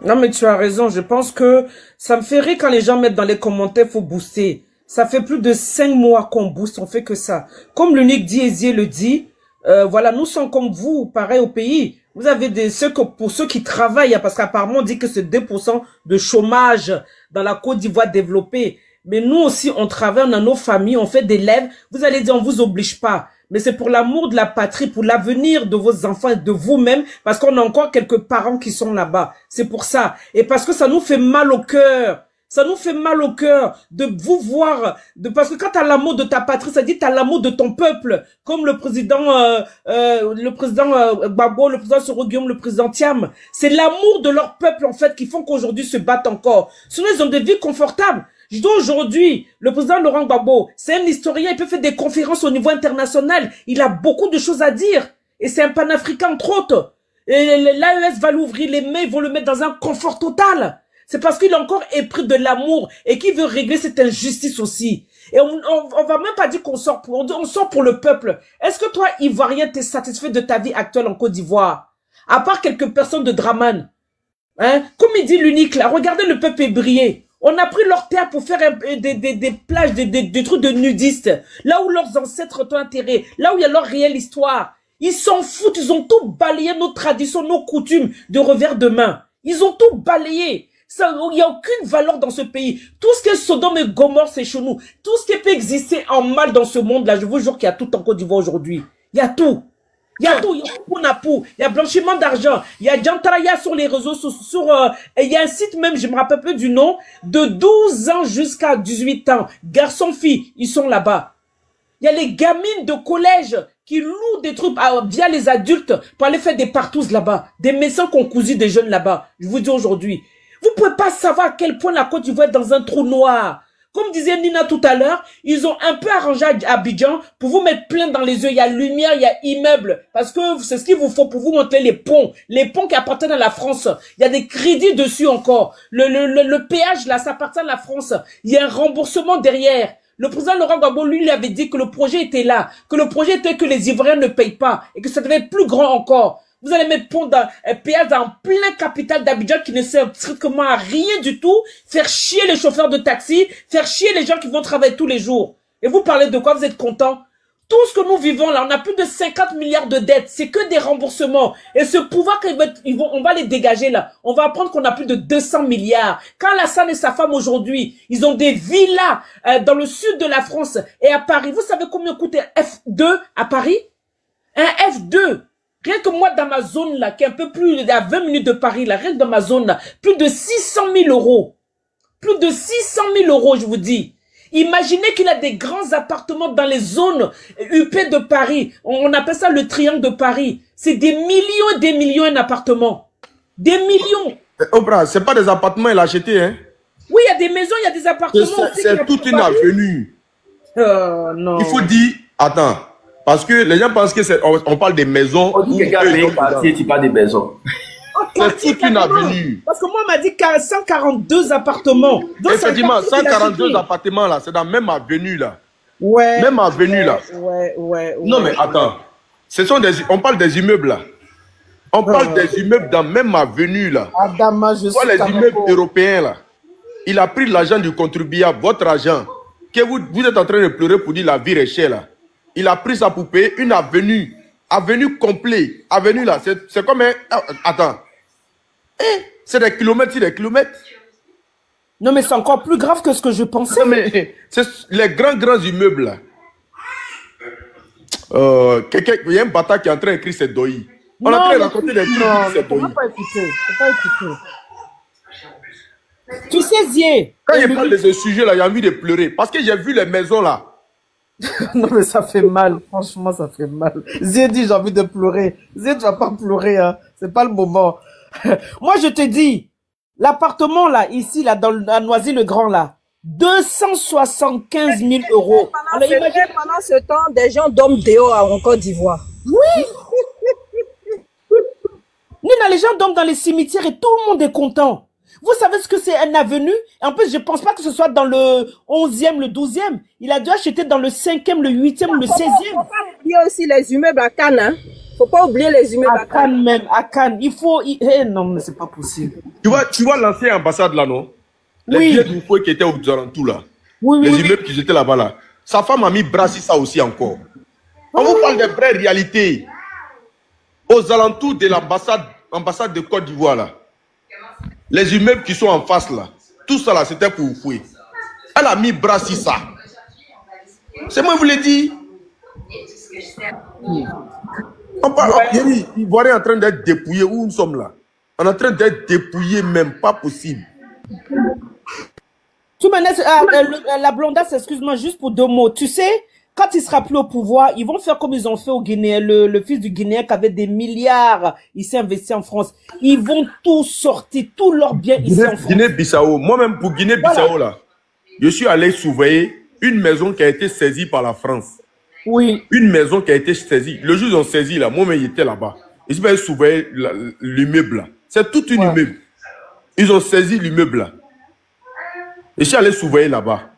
Non, mais tu as raison. Je pense que ça me fait rire quand les gens mettent dans les commentaires, faut booster. Ça fait plus de 5 mois qu'on booste, on fait que ça. Comme l'unique Diézier le dit, voilà, nous sommes comme vous, pareil au pays. Vous avez pour ceux qui travaillent, parce qu'apparemment on dit que c'est 2% de chômage dans la Côte d'Ivoire développée. Mais nous aussi, on travaille, on a nos familles, on fait des lèvres. Vous allez dire, on vous oblige pas. Mais c'est pour l'amour de la patrie, pour l'avenir de vos enfants et de vous-même, parce qu'on a encore quelques parents qui sont là-bas. C'est pour ça. Et parce que ça nous fait mal au cœur. Ça nous fait mal au cœur de vous voir, parce que quand tu as l'amour de ta patrie, ça dit tu as l'amour de ton peuple, comme le président Gbagbo, le président Soro Guillaume, le président Thiam. C'est l'amour de leur peuple en fait qui font qu'aujourd'hui se battent encore. Sinon ils ont des vies confortables. Je dis aujourd'hui, le président Laurent Gbagbo, c'est un historien, il peut faire des conférences au niveau international. Il a beaucoup de choses à dire. Et c'est un panafricain entre autres. Et l'AES va l'ouvrir les mains, ils vont le mettre dans un confort total. C'est parce qu'il a encore épris de l'amour et qu'il veut régler cette injustice aussi. Et on va même pas dire qu'on sort pour, on sort pour le peuple. Est-ce que toi, Ivoirien, t'es satisfait de ta vie actuelle en Côte d'Ivoire? À part quelques personnes de Draman. Hein? Comme il dit l'unique là, regardez le peuple briller. On a pris leur terre pour faire des plages, des trucs de nudistes. Là où leurs ancêtres ont enterré. Là où il y a leur réelle histoire. Ils s'en foutent, ils ont tout balayé, nos traditions, nos coutumes de revers de main. Ils ont tout balayé. Il n'y a aucune valeur dans ce pays. Tout ce qui est Sodome et Gomorrhe, c'est chez nous. Tout ce qui peut exister en mal dans ce monde-là, je vous jure qu'il y a tout en Côte d'Ivoire aujourd'hui. Il y a tout. Il y a tout. Il y a Pounapou, il y a blanchiment d'argent, il y a Jantaraya sur les réseaux, et il y a un site même, je me rappelle peu du nom, de 12 ans jusqu'à 18 ans. Garçons, filles, ils sont là-bas. Il y a les gamines de collège qui louent des trucs via les adultes pour aller faire des partous là-bas. Des médecins qui ont cousu des jeunes là-bas. Je vous dis aujourd'hui. Vous pouvez pas savoir à quel point la Côte d'Ivoire est dans un trou noir. Comme disait Nina tout à l'heure, ils ont un peu arrangé à Abidjan pour vous mettre plein dans les yeux. Il y a lumière, il y a immeuble. Parce que c'est ce qu'il vous faut pour vous montrer les ponts. Les ponts qui appartiennent à la France. Il y a des crédits dessus encore. Le péage là, ça appartient à la France. Il y a un remboursement derrière. Le président Laurent Gbagbo, lui, il avait dit que le projet était là. Que le projet était que les Ivoiriens ne payent pas. Et que ça devait être plus grand encore. Vous allez mettre pont péage dans plein capital d'Abidjan qui ne sert strictement à rien du tout, faire chier les chauffeurs de taxi, faire chier les gens qui vont travailler tous les jours. Et vous parlez de quoi? Vous êtes contents? Tout ce que nous vivons là, on a plus de 50 milliards de dettes, c'est que des remboursements. Et ce pouvoir on va les dégager là. On va apprendre qu'on a plus de 200 milliards. Quand Alassane et sa femme aujourd'hui, ils ont des villas dans le sud de la France et à Paris. Vous savez combien coûte un F2 à Paris? Un F2. Rien que moi, dans ma zone, là, qui est un peu plus à 20 minutes de Paris, là, rien que dans ma zone, là, plus de 600 000 euros. Plus de 600 000 euros, je vous dis. Imaginez qu'il a des grands appartements dans les zones huppées de Paris. On appelle ça le triangle de Paris. C'est des millions et des millions d'appartements. Des millions. Oprah, c'est pas des appartements, il a acheté, hein? Oui, il y a des maisons, il y a des appartements. C'est toute une avenue. Non. Il faut dire, attends, parce que les gens pensent que on parle des maisons. On dit que quelqu'un quartier, tu parles des maisons. C'est toute une avenue. Parce que moi, on m'a dit 142 appartements. Donc, effectivement, 142 appartements là, c'est dans la même avenue là. Ouais. Même avenue là. Ouais. Non mais attends, on parle des immeubles là. On parle des immeubles dans la même avenue là. Adama, je suis les immeubles européens là. Il a pris l'argent du contribuable, votre argent, que vous êtes en train de pleurer pour dire la vie est chère là. Il a pris ça pour payer une avenue. Avenue complète. Avenue là, c'est comme un... Attends. C'est des kilomètres sur des kilomètres. Non mais c'est encore plus grave que ce que je pensais. Non mais c'est les grands immeubles là. Il y a un bâtard qui est en train d'écrire ses doïs. On est en train de raconter des trucs sur ses doïs. Non, faut pas écouter. Tu sais, Zié. Quand il parle de ce sujet là, il a envie de pleurer. Parce que j'ai vu les maisons là. Non mais ça fait mal, franchement ça fait mal. Zié dit j'ai envie de pleurer. Zié, tu vas pas pleurer, hein. C'est pas le moment. Moi je te dis, l'appartement là, ici là, dans la Noisy-le-Grand là, 275 000 euros. Alors, imagine... Pendant ce temps, des gens dorment dehors en Côte d'Ivoire. Oui. Nina, les gens dorment dans les cimetières et tout le monde est content. Vous savez ce que c'est un avenue? En plus, je pense pas que ce soit dans le 11e, le 12e. Il a dû acheter dans le 5e, le 8e, le 16e. Faut pas oublier aussi les immeubles à Cannes, hein. Faut pas oublier les immeubles à Cannes. Même, à Cannes. Il faut... non, mais c'est pas possible. Tu vois l'ancienne ambassade là, non? Les billets du fouet qui étaient aux alentours là. Oui, les immeubles qui étaient là-bas là. Sa femme a mis Brassi ça aussi encore. On vous parle des vraies réalités. Aux alentours de l'ambassade de Côte d'Ivoire là. Les immeubles qui sont en face là. Tout ça là, c'était pour fouet. Elle a mis Brassi ça. C'est moi qui vous l'ai dit. On parle, Ivoirien en train d'être dépouillé. Où nous sommes là? On est en train d'être dépouillé même. Pas possible. La blondasse, excuse-moi, juste pour 2 mots. Tu sais, quand il sera plus au pouvoir, ils vont faire comme ils ont fait au Guinéen, le fils du Guinéen qui avait des milliards, il s'est investi en France. Ils vont tout sortir, tous leurs biens ici en France. Guinée-Bissau, moi-même pour Guinée-Bissau là, je suis allé surveiller une maison qui a été saisie par la France. Oui. Une maison qui a été saisie. Le jour où ils ont saisi là, moi-même il était là-bas. Je suis allé surveiller l'immeuble là. C'est toute une immeuble. Ils ont saisi l'immeuble là. Et je suis allé surveiller là-bas.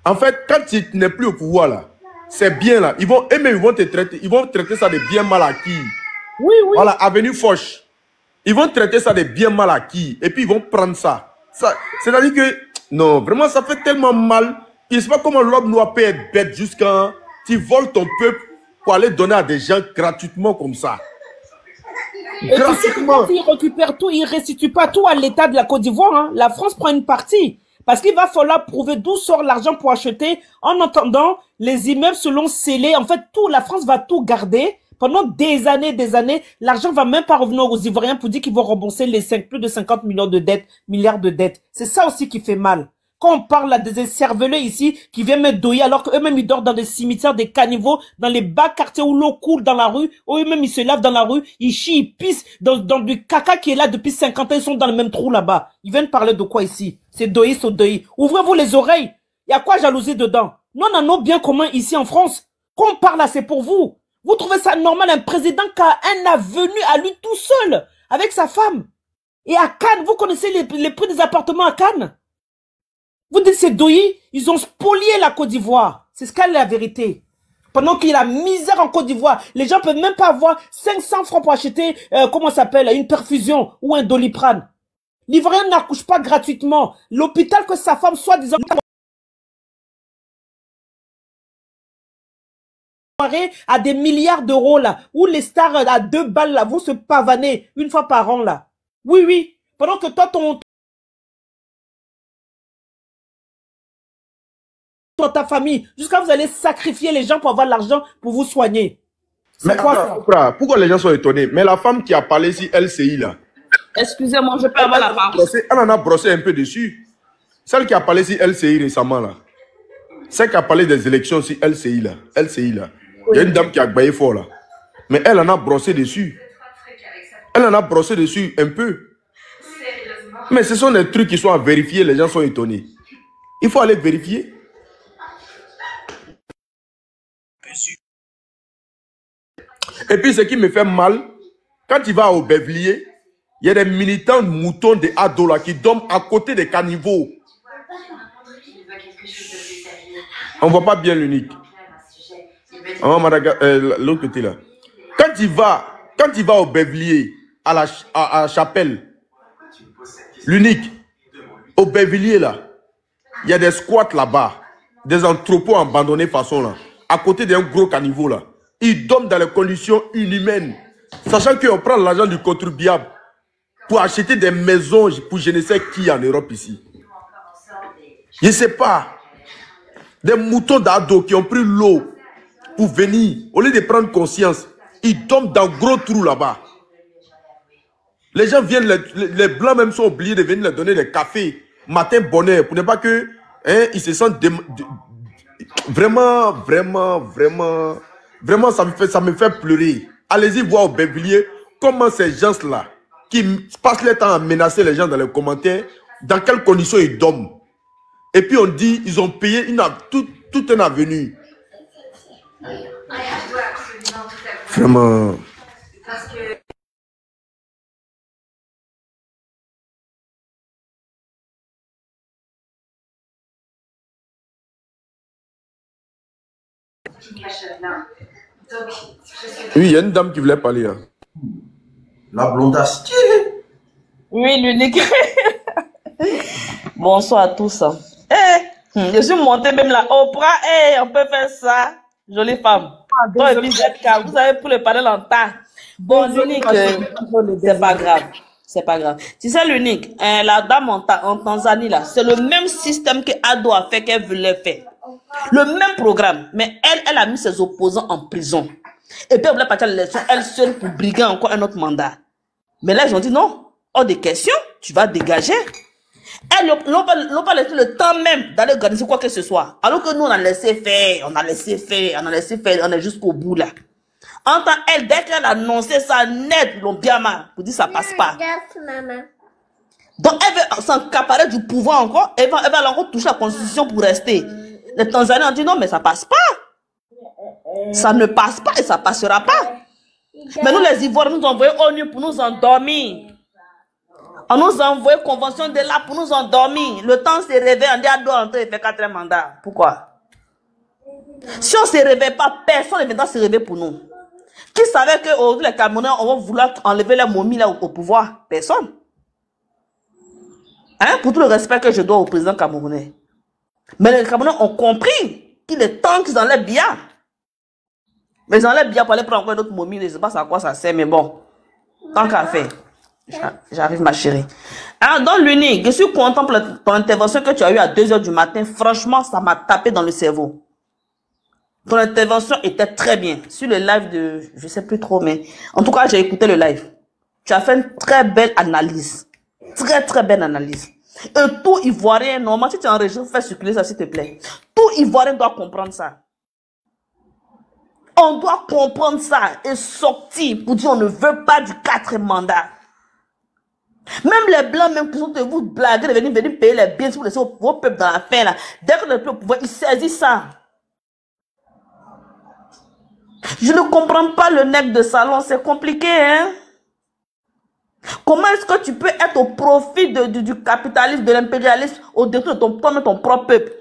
En fait, quand tu n'es plus au pouvoir là, c'est bien là. Ils vont te traiter. Ils vont traiter ça de bien mal acquis. Oui. Voilà, avenue Foch. Ils vont traiter ça de bien mal acquis. Et puis ils vont prendre ça. C'est-à-dire que, non, vraiment ça fait tellement mal. Je ne sais pas comment l'homme noir peut être bête jusqu'à tu voles ton peuple pour aller donner à des gens gratuitement comme ça. Et tu sais que quand ils récupèrent tout, ils ne restituent pas tout à l'État de la Côte d'Ivoire. Hein. La France prend une partie. Parce qu'il va falloir prouver d'où sort l'argent pour acheter. En attendant, les immeubles selon scellés. En fait, la France va tout garder. Pendant des années, l'argent va même pas revenir aux Ivoiriens pour dire qu'ils vont rembourser plus de 50 milliards de dettes. C'est ça aussi qui fait mal. Quand on parle à des cervelés ici qui viennent mettre douiller alors qu'eux-mêmes ils dorment dans des cimetières, des caniveaux, dans les bas quartiers où l'eau coule dans la rue, eux-mêmes ils se lavent dans la rue, ils chient, ils pissent dans du caca qui est là depuis 50 ans, ils sont dans le même trou là-bas. Ils viennent parler de quoi ici? C'est douiller. Ouvrez-vous les oreilles. Il y a quoi jalouser dedans? Nous on a nos biens communs ici en France. Quand on parle là, c'est pour vous. Vous trouvez ça normal, un président qui a un avenue à lui tout seul, avec sa femme? Et à Cannes, vous connaissez les prix des appartements à Cannes? Vous dites c'est douillis, ils ont spolié la Côte d'Ivoire. C'est ce qu'est la vérité. Pendant qu'il y a la misère en Côte d'Ivoire, les gens peuvent même pas avoir 500 francs pour acheter, comment ça s'appelle, une perfusion ou un Doliprane. L'Ivoirien n'accouche pas gratuitement. L'hôpital que sa femme soi-disant à des milliards d'euros là, où les stars à 2 balles là, vont se pavaner une fois par an là. Oui. Pendant que toi, ta famille, jusqu'à vous allez sacrifier les gens pour avoir l'argent pour vous soigner. Mais quoi, ça? Pourquoi les gens sont étonnés? Mais la femme qui a parlé ici, LCI là. Excusez-moi, je peux avoir la parole. Elle en a brossé un peu dessus. Celle qui a parlé ici, LCI récemment là. Celle qui a parlé des élections ici, LCI là. Il y a une dame qui a baillé fort là. Mais elle en a brossé dessus. Elle en a brossé dessus un peu. Mais ce sont des trucs qui sont à vérifier, les gens sont étonnés. Il faut aller vérifier. Et puis ce qui me fait mal, quand tu vas au Bévlier, il y a des militants moutons de Ado là qui dorment à côté des caniveaux. On ne voit pas bien l'unique. L'autre côté là. Quand tu vas au Bévlier, à la chapelle, l'unique, au Bévlier là, il y a des squats là-bas, des entrepôts abandonnés façon là, à côté d'un gros caniveau là. Ils dorment dans les conditions inhumaines, sachant qu'on prend l'argent du contribuable pour acheter des maisons pour je ne sais qui en Europe ici. Je ne sais pas. Des moutons d'ado qui ont pris l'eau pour venir, au lieu de prendre conscience, ils dorment dans gros trous là-bas. Les gens viennent, les blancs même sont obligés de venir leur donner des cafés, matin bonheur, pour ne pas que ils se sentent vraiment, ça me fait pleurer. Allez-y voir au Bévlier comment ces gens-là, qui passent leur temps à menacer les gens dans les commentaires, dans quelles conditions ils dorment. Et puis on dit, ils ont payé tout un avenue. Vraiment. Oui, il y a une dame qui voulait parler. Hein. La blondasse. Oui, l'unique. Bonsoir à tous. Je suis montée même là. Oprah, on peut faire ça. Jolie femme. Toi et puis ZK, vous avez pour le panel en tas. Bon, l'unique, c'est pas grave. C'est pas grave. Tu sais, l'unique, la dame en Tanzanie là, c'est le même système que Ado a fait qu'elle voulait faire. Le même programme, mais elle a mis ses opposants en prison. Et puis elle voulait partir à l'élection, elle seule pour briguer encore un autre mandat. Mais là, ils ont dit non, hors de question, tu vas dégager. Elles n'ont pas laissé le temps même d'aller organiser quoi que ce soit. Alors que nous, on a laissé faire, on est jusqu'au bout là. En tant elle, dès qu'elle a annoncé ça net, l'ont bien mal, pour dire ça passe pas. Donc elle veut s'encaparer du pouvoir encore, elle va encore toucher la constitution pour rester. Les Tanzaniens ont dit non, mais ça passe pas. Ça ne passe pas et ça passera pas. Mais nous, les Ivoiriens, nous envoyons ONU pour nous endormir. On nous a envoyé convention de là pour nous endormir. Le temps se réveille, on dit à doit entrer et faire 4 mandats. Pourquoi? Si on ne se réveille pas, personne ne viendra se réveiller pour nous. Qui savait qu'aujourd'hui, les Camerounais, on va vouloir enlever la momie là au pouvoir? Personne. Hein? Pour tout le respect que je dois au président camerounais. Mais les Camerounais ont compris qu'il est temps qu'ils enlèvent bien. Mais ils enlèvent bien pour aller prendre encore une autre momie. Je ne sais pas à quoi ça sert, mais bon. Tant qu'à faire. J'arrive, ma chérie. Alors, dans l'unique, je suis content pour ton intervention que tu as eue à 2 h du matin. Franchement, ça m'a tapé dans le cerveau. Ton intervention était très bien. Sur le live de, je sais plus trop, mais en tout cas, j'ai écouté le live. Tu as fait une très belle analyse. Très, très belle analyse. Et tout Ivoirien, normalement, si tu es en région, fais circuler ça, s'il te plaît. Tout Ivoirien doit comprendre ça. On doit comprendre ça et sortir pour dire on ne veut pas du 4e mandat. Même les blancs, même qui sont de vous blaguer, de venir payer les biens, si vous laissez vos peuples dans la faim, là. Dès que le peuple pouvoir, ils saisissent ça. Je ne comprends pas le nec de salon, c'est compliqué, hein. Comment est-ce que tu peux être au profit du capitalisme, de l'impérialisme, au détour de ton propre peuple?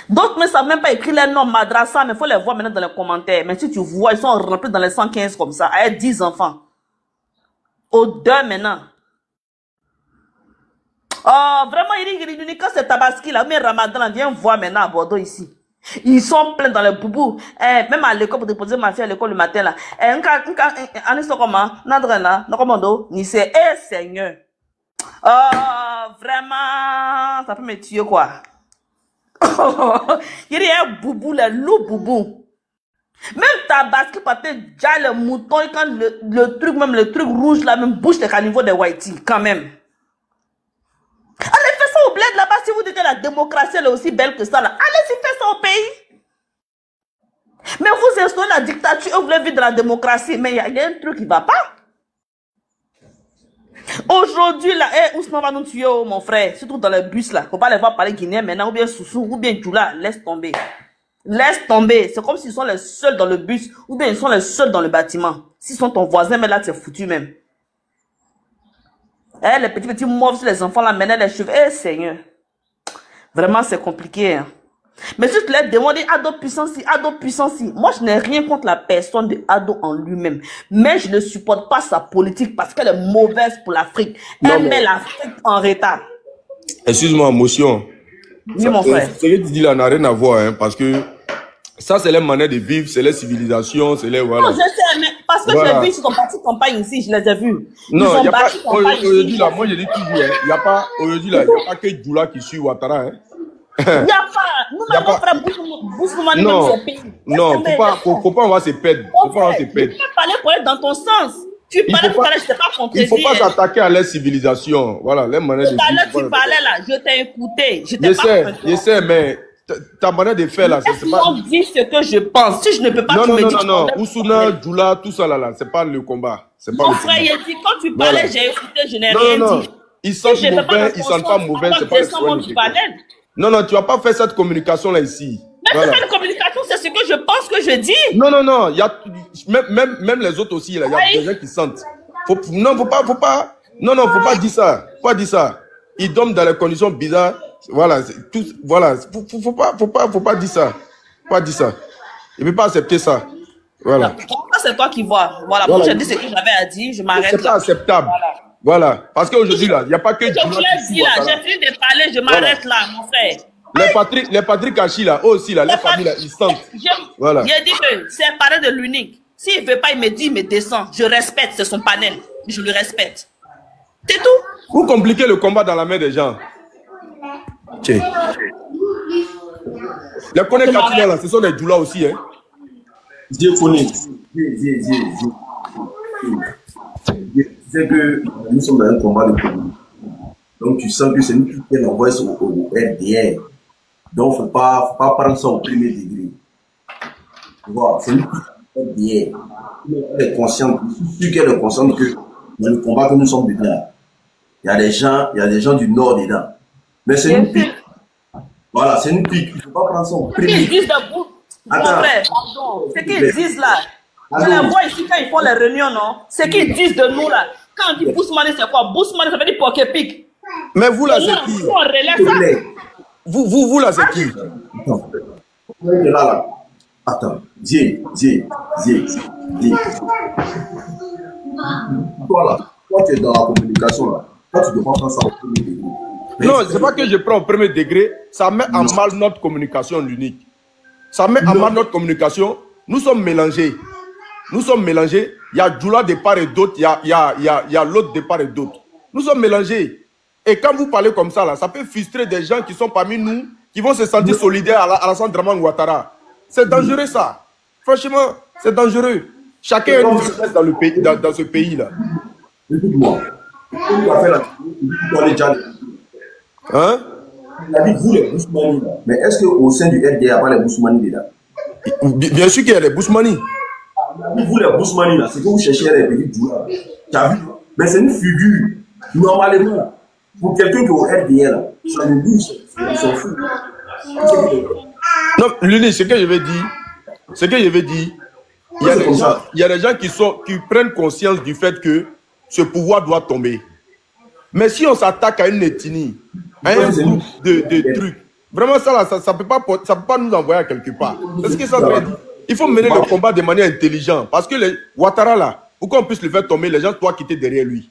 D'autres ne savent même pas écrire les noms madrasa, mais il faut les voir maintenant dans les commentaires. Mais si tu vois, ils sont remplis dans les 115 comme ça, avec 10 enfants. Au 2 maintenant. Oh, vraiment, quand c'est Tabaski, là, mais Ramadan, viens voir maintenant à Bordeaux ici. Ils sont pleins dans les boubous. Même à l'école, pour déposer ma fille à l'école le matin, là. Seigneur. Oh, vraiment, ça peut me tuer, quoi. Il y a un boubou, le loup boubou. Même Tabaski, peut-être déjà le mouton, quand le truc rouge là, même bouge les caniveaux des Whitey, quand même. Allez, faites ça au bled là-bas si vous dites que la démocratie elle est aussi belle que ça là. Allez-y, faites ça au pays. Mais vous installez la dictature, vous voulez vivre de la démocratie, mais il y a un truc qui ne va pas. Aujourd'hui, là, Ousmane va nous tuer, oh, mon frère. Surtout dans le bus, là. Faut pas les voir parler guinéen maintenant, ou bien Soussou, ou bien Djoula. Laisse tomber. Laisse tomber. C'est comme s'ils sont les seuls dans le bus, ou bien ils sont les seuls dans le bâtiment. S'ils sont ton voisin, mais là, c'est foutu même. Les petits mauves sur les enfants, là, maintenant, les cheveux. Seigneur. Vraiment, c'est compliqué, hein. Mais si tu leur demandes Ado puissance, moi je n'ai rien contre la personne de Ado en lui-même, mais je ne supporte pas sa politique parce qu'elle est mauvaise pour l'Afrique. Elle met l'Afrique en retard. Excuse-moi, motion. Oui, mon frère. Ce que tu dis là n'a rien à voir, hein, parce que ça c'est les manières de vivre, c'est les civilisations, c'est les voilà. Non, je sais, mais parce que voilà. Je l'ai vu sur ton parti campagne ici, je les ai vus. Non, il n'y a pas. Aujourd'hui là, moi je dis toujours, il n'y a pas aujourd'hui là, il n'y a pas que Djoula qui suit Ouattara, hein. Il n'y a pas. Nous-mêmes, mon frère Boussoumani dans son pays. Non, faut pas avoir se perdre. Faut pas avoir se perdre. Tu peux parler pour être dans ton sens. Tu parlais tout à l'heure, je t'ai pas compris. Il faut pas s'attaquer à leur civilisation. Voilà, les manières de vivre. Tout à l'heure, tu parlais là, je t'ai écouté. Je sais, mais ta manière de faire là, c'est pas. Je dis ce que je pense. Si je ne peux pas te me dire. Non. Oussouna, Djoula, tout ça là, c'est pas le combat. Mon frère, il dit, quand tu parlais, j'ai écouté, je n'ai rien dit. Ils sentent mauvais, ils sentent pas mauvais, c'est pas le Non, tu vas pas faire cette communication-là ici. Mais c'est pas une communication, c'est ce que je pense que je dis. Non, il y a, même les autres aussi, là, il y a des gens qui sentent. Faut pas dire ça. Faut pas dire ça. Ils dorment dans les conditions bizarres. Voilà, faut pas dire ça. Faut pas dire ça. Il ne peut pas accepter ça. Voilà. C'est toi qui vois. Voilà, moi, j'ai dit ce que j'avais à dire, je m'arrête là. C'est pas acceptable. Voilà, parce qu'aujourd'hui, là, il n'y a pas que... Je vous l'ai dit, là, j'ai fini de parler, je m'arrête là, mon frère. Les Patrick Hachi, là, eux aussi, là, les familles, là, ils sentent. Voilà. J'ai dit que c'est un panel de l'unique. S'il ne veut pas, il me dit, il me descend. Je respecte, c'est son panel. Je le respecte. C'est tout. Vous compliquez le combat dans la main des gens. Okay. Les connais Katina, là, ce sont des Djoula aussi, hein. Dieu connaît. C'est que nous sommes dans un combat de politique. Donc tu sens que c'est nous qui l'envoie au RDR. Donc faut pas prendre ça au premier degré. Tu vois, c'est nous qui RDR. Elle est consciente, je suis sûr qu'elle est consciente que dans le combat que nous sommes dedans, il y a des gens du nord dedans. Mais c'est une pique. Voilà, c'est une pique. Il ne faut pas prendre ça au premier degré. Ils disent debout. Mon frère, c'est qu'ils disent là. Je les vois ici quand ils font les réunions, non? C'est qu'ils disent de nous là. Quand on dit Boussoumani, c'est quoi? Boussoumani, ça veut dire Poké Pic. Mais vous là, c'est qui? On relève ça. Vous là, c'est qui? Attends. Dis. Toi, tu es dans la communication là. Toi, tu dois prendre ça au premier degré. Non, c'est pas que je prends au premier degré. Ça met en mal notre communication, l'unique. Ça met en mal notre communication. Nous sommes mélangés. Il y a Djoula de part et d'autre, il y a l'autre de part et d'autre. Nous sommes mélangés. Et quand vous parlez comme ça, là, ça peut frustrer des gens qui sont parmi nous, qui vont se sentir solidaires à Alassane Dramane Ouattara. C'est dangereux ça. Franchement, c'est dangereux. Chacun a une richesse dans, dans ce pays-là. Écoute-moi. Hein? Il a dit vous les Boussoumani. Mais est-ce qu'au sein du RDA, il n'y a pas les Boussoumani dedans? Bien sûr qu'il y a les Boussoumani. Vous les Boussoumani, c'est que vous cherchez les petits Djoula. Tu as vu? Mais c'est une figure. Normalement, pour quelqu'un qui est au RDA, là, ça nous bouge. Ils s'en foutent. Non, Luni, ce que je veux dire, il y a des gens qui prennent conscience du fait que ce pouvoir doit tomber. Mais si on s'attaque à une ethnie, à un groupe de trucs, vraiment ça là, ça peut pas nous envoyer à quelque part. C'est ce que ça veut dire. Il faut mener le combat de manière intelligente. Parce que les Ouattara là, pour qu'on puisse le faire tomber, les gens doivent quitter derrière lui.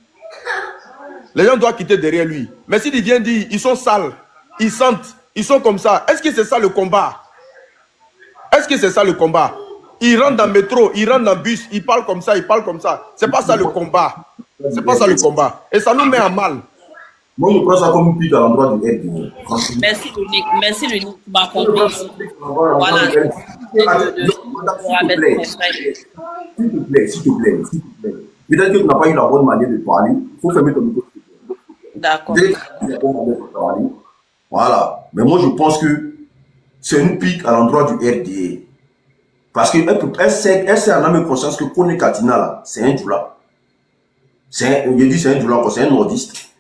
Les gens doivent quitter derrière lui. Mais s'il vient dire, ils sont sales, ils sentent, ils sont comme ça. Est-ce que c'est ça le combat? Est-ce que c'est ça le combat? Ils rentrent dans le métro, ils rentrent dans le bus, ils parlent comme ça, C'est pas ça le combat. C'est pas ça le combat. Et ça nous met en mal. Moi, je prends ça comme une pique à l'endroit du RDA. Merci, Lunique. Tu m'as compris. Voilà. S'il te plaît. Peut-être que tu n'as pas eu la bonne manière de parler. Il faut fermer ton micro. D'accord. Voilà. Mais moi, je pense que c'est une pique à l'endroit du RDA. Parce qu'elle sait en âme et conscience que Kone Katina, là, c'est un Djoula. c'est un Djoula, c'est un nordiste.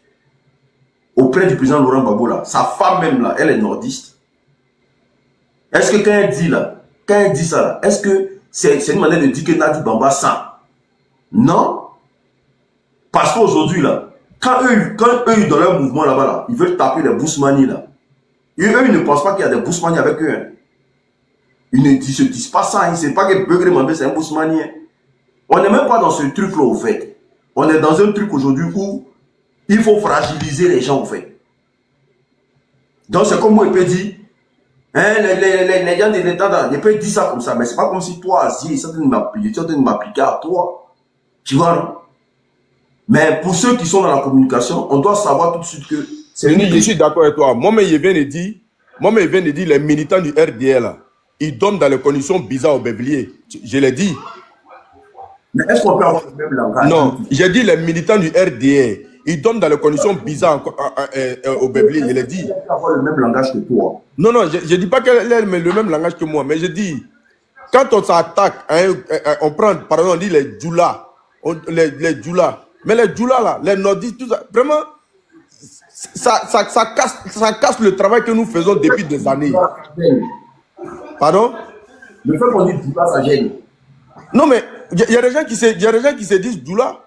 Auprès du président Laurent Gbagbo, là, sa femme même, là, elle est nordiste. Est-ce que quand elle dit ça, là, est-ce que c'est une manière de dire que Nadi Bamba sent? Non. Parce qu'aujourd'hui, là, quand eux, dans leur mouvement là-bas, là, ils veulent taper les Bousmani, là. Et eux, ils ne pensent pas qu'il y a des Bousmani avec eux. Hein. Ils ne se disent pas ça. Ils ne savent pas que Beugre Mambé, c'est un Bousmani. Hein. On n'est même pas dans ce truc-là, au fait. On est dans un truc aujourd'hui où il faut fragiliser les gens, au fait. Donc, c'est comme moi, il peut dire, hein, les gens de l'État, ils peuvent dire ça comme ça, mais c'est pas comme si toi, Asie, ils sont en train de m'appliquer à toi. Tu vois, non? Mais pour ceux qui sont dans la communication, on doit savoir tout de suite que c'est... Je suis d'accord avec toi. Moi-même, il vient de dire, les militants du RDL, là, ils dorment dans les conditions bizarres au Béblier. Je l'ai dit. Mais est-ce qu'on peut avoir le même langage? Non, j'ai dit les militants du RDL, ils dorment dans les conditions bizarres au Béblier, je l'ai dit. On peut avoir le même langage que toi. Non, je ne dis pas qu'elle a le même langage que moi, mais je dis, quand on s'attaque, on prend, par exemple, on dit les Djoula, les Djoula. Mais les Djoula, là, les nordistes, tout ça, vraiment, ça casse le travail que nous faisons depuis des années. Pardon? Le fait qu'on dit Djoula, ça gêne. Non, mais il y a des gens qui se disent Djoula,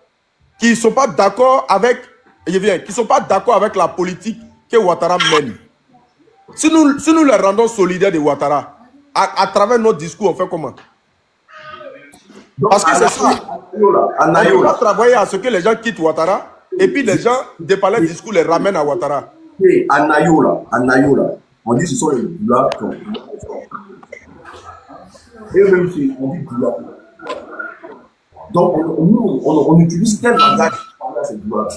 qui ne sont pas d'accord avec, qui sont pas d'accord avec la politique que Ouattara mène. Si nous les rendons solidaires de Ouattara, à travers notre discours, on fait comment? Parce que c'est ça. On va travailler à ce que les gens quittent Ouattara et puis les gens, des palais de discours, les ramènent à Ouattara. À Nayola, on dit que ce sont les Djoula. Et même si on dit Djoula. Donc, on utilise tel langage pour parler à ces Djoula.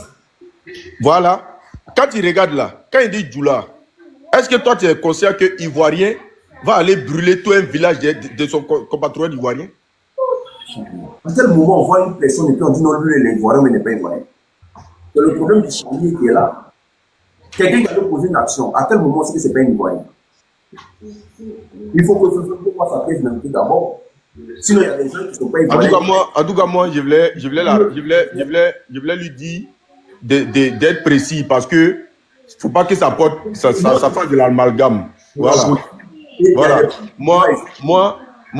Voilà. Quand il regarde là, quand il dit Djoula, est-ce que toi tu es conscient que Ivoirien va aller brûler tout un village de son compatriote ivoirien? À quel moment on voit une personne et puis on dit non, lui il est ivoirien mais il n'est pas ivoirien? C'est le problème du chantier qui est là. Quelqu'un qui a posé une action, à quel moment c'est que ce n'est pas un ivoirien? Il faut que ce soit sa pièce d'identité d'abord. Sinon il y a des gens qui ne sont pas ivoiriens. En tout cas, moi, je voulais lui dire d'être précis parce que il ne faut pas que ça fasse de l'amalgame. Voilà. Voilà. Moi,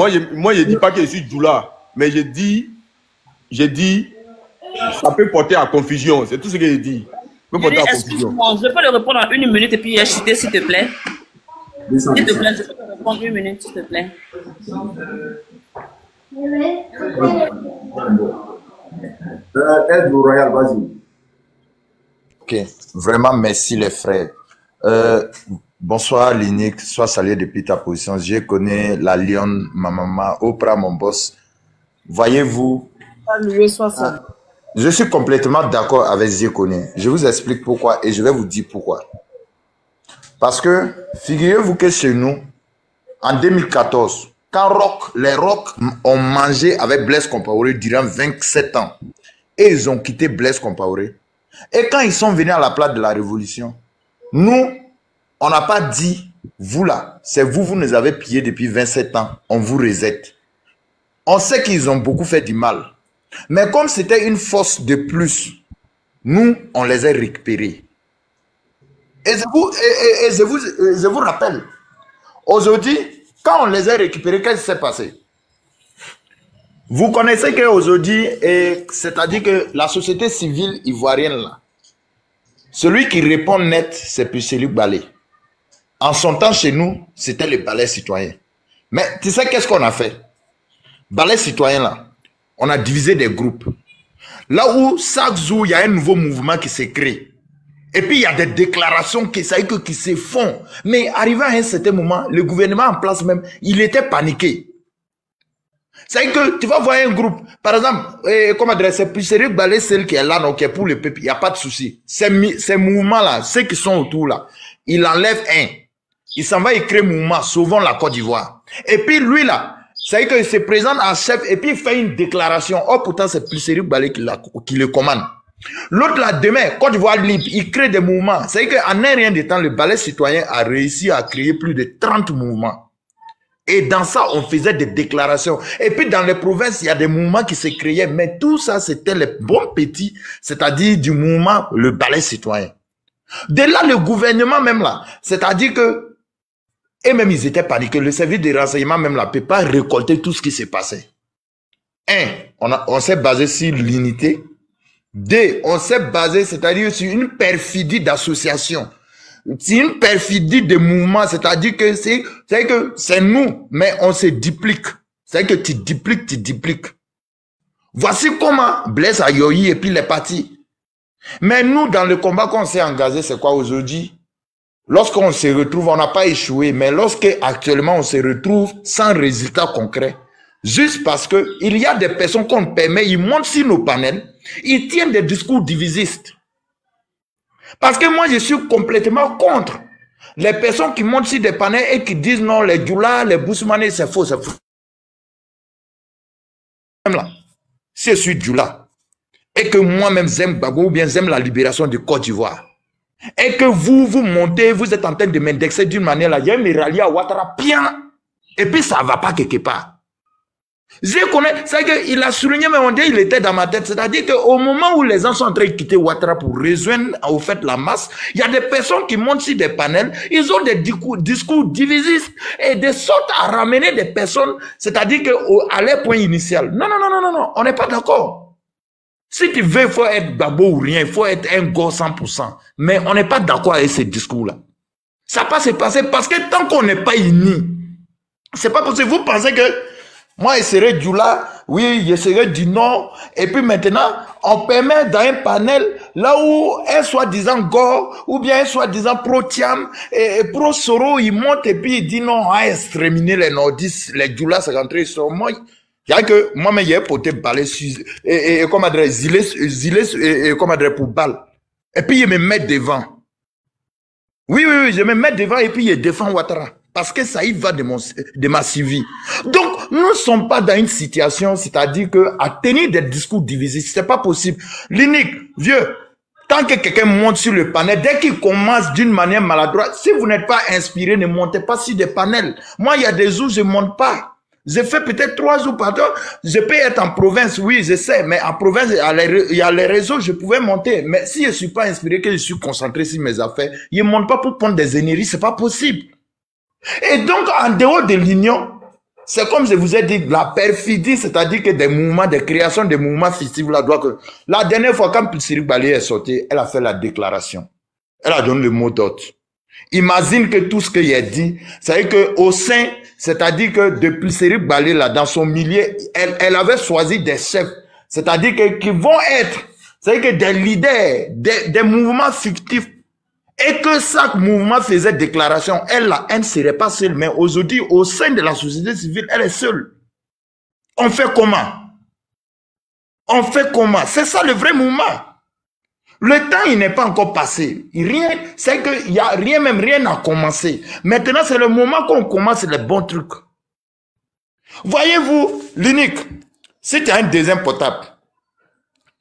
je ne dis pas que je suis Djoula, mais je dis, ça peut porter à confusion. C'est tout ce que je dis. Excuse-moi, je peux le répondre en 1 minute et puis acheter, s'il te plaît. S'il te plaît, je peux te répondre 1 minute, s'il te plaît. Aide Royal, vas-y. Ok, vraiment merci les frères. Bonsoir Linik, sois salué depuis ta position. Je connais la lionne, ma maman, Oprah, mon boss. Voyez-vous, je suis complètement d'accord avec Ziekoné. Je vous explique pourquoi et je vais vous dire pourquoi. Parce que, figurez-vous que chez nous, en 2014, quand les Rocs ont mangé avec Blaise Compaoré durant 27 ans, et ils ont quitté Blaise Compaoré, et quand ils sont venus à la place de la Révolution, nous, on n'a pas dit, vous là, c'est vous, vous nous avez pillés depuis 27 ans, on vous reset. On sait qu'ils ont beaucoup fait du mal. Mais comme c'était une force de plus, nous, on les a récupérés. Et je vous rappelle, aujourd'hui, quand on les a récupérés, qu'est-ce qui s'est passé? Vous connaissez qu'aujourd'hui, c'est-à-dire que la société civile ivoirienne, là, celui qui répond net, c'est Pucelic Balé. En son temps, chez nous, c'était le balai citoyen. Mais tu sais qu'est-ce qu'on a fait? Balai citoyen, là, on a divisé des groupes. Là où chaque jour, il y a un nouveau mouvement qui s'est créé. Et puis, il y a des déclarations qui se font. Mais arrivé à un certain moment, le gouvernement en place même, il était paniqué. C'est que tu vas voir un groupe, par exemple, comment dire, c'est Pucelic Balé, celle qui est là, donc qui est pour le peuple, il n'y a pas de souci. Ces mouvements-là, ceux qui sont autour là, il enlève un. Il s'en va écrire mouvement, sauvons la Côte d'Ivoire. Et puis lui là, c'est qu'il se présente en chef et puis il fait une déclaration. Oh pourtant c'est Pucelic Balé qui le commande. L'autre là, demain, Côte d'Ivoire libre, il crée des mouvements. C'est qu'en un rien de temps, le balai citoyen a réussi à créer plus de 30 mouvements. Et dans ça, on faisait des déclarations. Et puis dans les provinces, il y a des mouvements qui se créaient. Mais tout ça, c'était les bons petits, c'est-à-dire du mouvement, le balai citoyen. De là, le gouvernement même là, c'est-à-dire que, et même ils étaient paniqués, le service de renseignement même là, ne peut pas récolter tout ce qui s'est passé. Un, on s'est basé sur l'unité. Deux, on s'est basé, c'est-à-dire sur une perfidie d'association. C'est une perfidie de mouvement, c'est-à-dire que c'est nous, mais on se duplique. C'est-à-dire que tu dupliques. Voici comment Blaise a yoyi et puis les partis. Mais nous, dans le combat qu'on s'est engagé, c'est quoi aujourd'hui? Lorsqu'on se retrouve, on n'a pas échoué, mais lorsque actuellement on se retrouve sans résultat concret, juste parce que il y a des personnes qu'on permet, ils montent sur nos panels, ils tiennent des discours divisistes. Parce que moi, je suis complètement contre les personnes qui montent sur des panels et qui disent non, les Djoula, les Boussoumane, c'est faux, c'est faux. Même là, si je suis Djoula et que moi-même j'aime Gbagbo ou bien j'aime la libération de Côte d'Ivoire et que vous montez, vous êtes en train de m'indexer d'une manière là, il y a un rallye à Ouattara, bien, et puis ça ne va pas quelque part. Je connais, c'est qu'il a souligné, mais on dit il était dans ma tête. C'est-à-dire qu'au moment où les gens sont en train de quitter Ouattara pour rejoindre au fait la masse, il y a des personnes qui montent sur des panels, ils ont des discours divisistes et de sorte à ramener des personnes, c'est-à-dire qu'à leur point initial. Non, on n'est pas d'accord. Si tu veux, il faut être babo ou rien, il faut être un gosse 100%. Mais on n'est pas d'accord avec ces discours-là. Ça peut se passer parce que tant qu'on n'est pas unis, c'est pas possible. Vous pensez que moi, je serai du là, oui, je serai du nord. Et puis maintenant, on permet dans un panel, là où un soi-disant Gore, ou bien un soi-disant pro-Tiam, et pro-Soro, il monte et puis il dit non, on a exterminé les nordistes, les Djoula, c'est rentré sur moi. Il y a que, moi-même, il y a un poté balai et comme adresse, zilé, comme adresse pour balle. Et puis il me met devant. Oui, je me mets devant et puis il défend Ouattara. Parce que ça y va de ma civile. Donc, nous ne sommes pas dans une situation, c'est-à-dire que à tenir des discours divisés, c'est pas possible. L'unique, vieux, tant que quelqu'un monte sur le panel, dès qu'il commence d'une manière maladroite, si vous n'êtes pas inspiré, ne montez pas sur des panels. Moi, il y a des jours, je ne monte pas. J'ai fait peut-être 3 jours par temps. Je peux être en province, oui, je sais, mais en province, il y a les réseaux, je pouvais monter. Mais si je ne suis pas inspiré, que je suis concentré sur mes affaires, je ne monte pas pour prendre des énergies, c'est pas possible. Et donc, en dehors de l'union, c'est comme je vous ai dit, la perfidie, c'est-à-dire que des mouvements, des créations de mouvements fictifs, là, doit que, la dernière fois, quand Pulsiri Balé est sorti, elle a fait la déclaration. Elle a donné le mot d'ordre. Imagine que tout ce qu'il a dit, c'est-à-dire que au sein, c'est-à-dire que de Pulsiri Balé, là, dans son milieu, elle avait choisi des chefs, c'est-à-dire que, qui vont être, c'est-à-dire que des leaders, des mouvements fictifs, et que chaque mouvement faisait déclaration, elle ne serait pas seule, mais aujourd'hui, au sein de la société civile, elle est seule. On fait comment? On fait comment? C'est ça le vrai mouvement. Le temps, il n'est pas encore passé. Rien, c'est qu'il y a rien n'a commencé. Maintenant, c'est le moment qu'on commence les bons trucs. Voyez-vous, l'unique, si tu as un deuxième portable,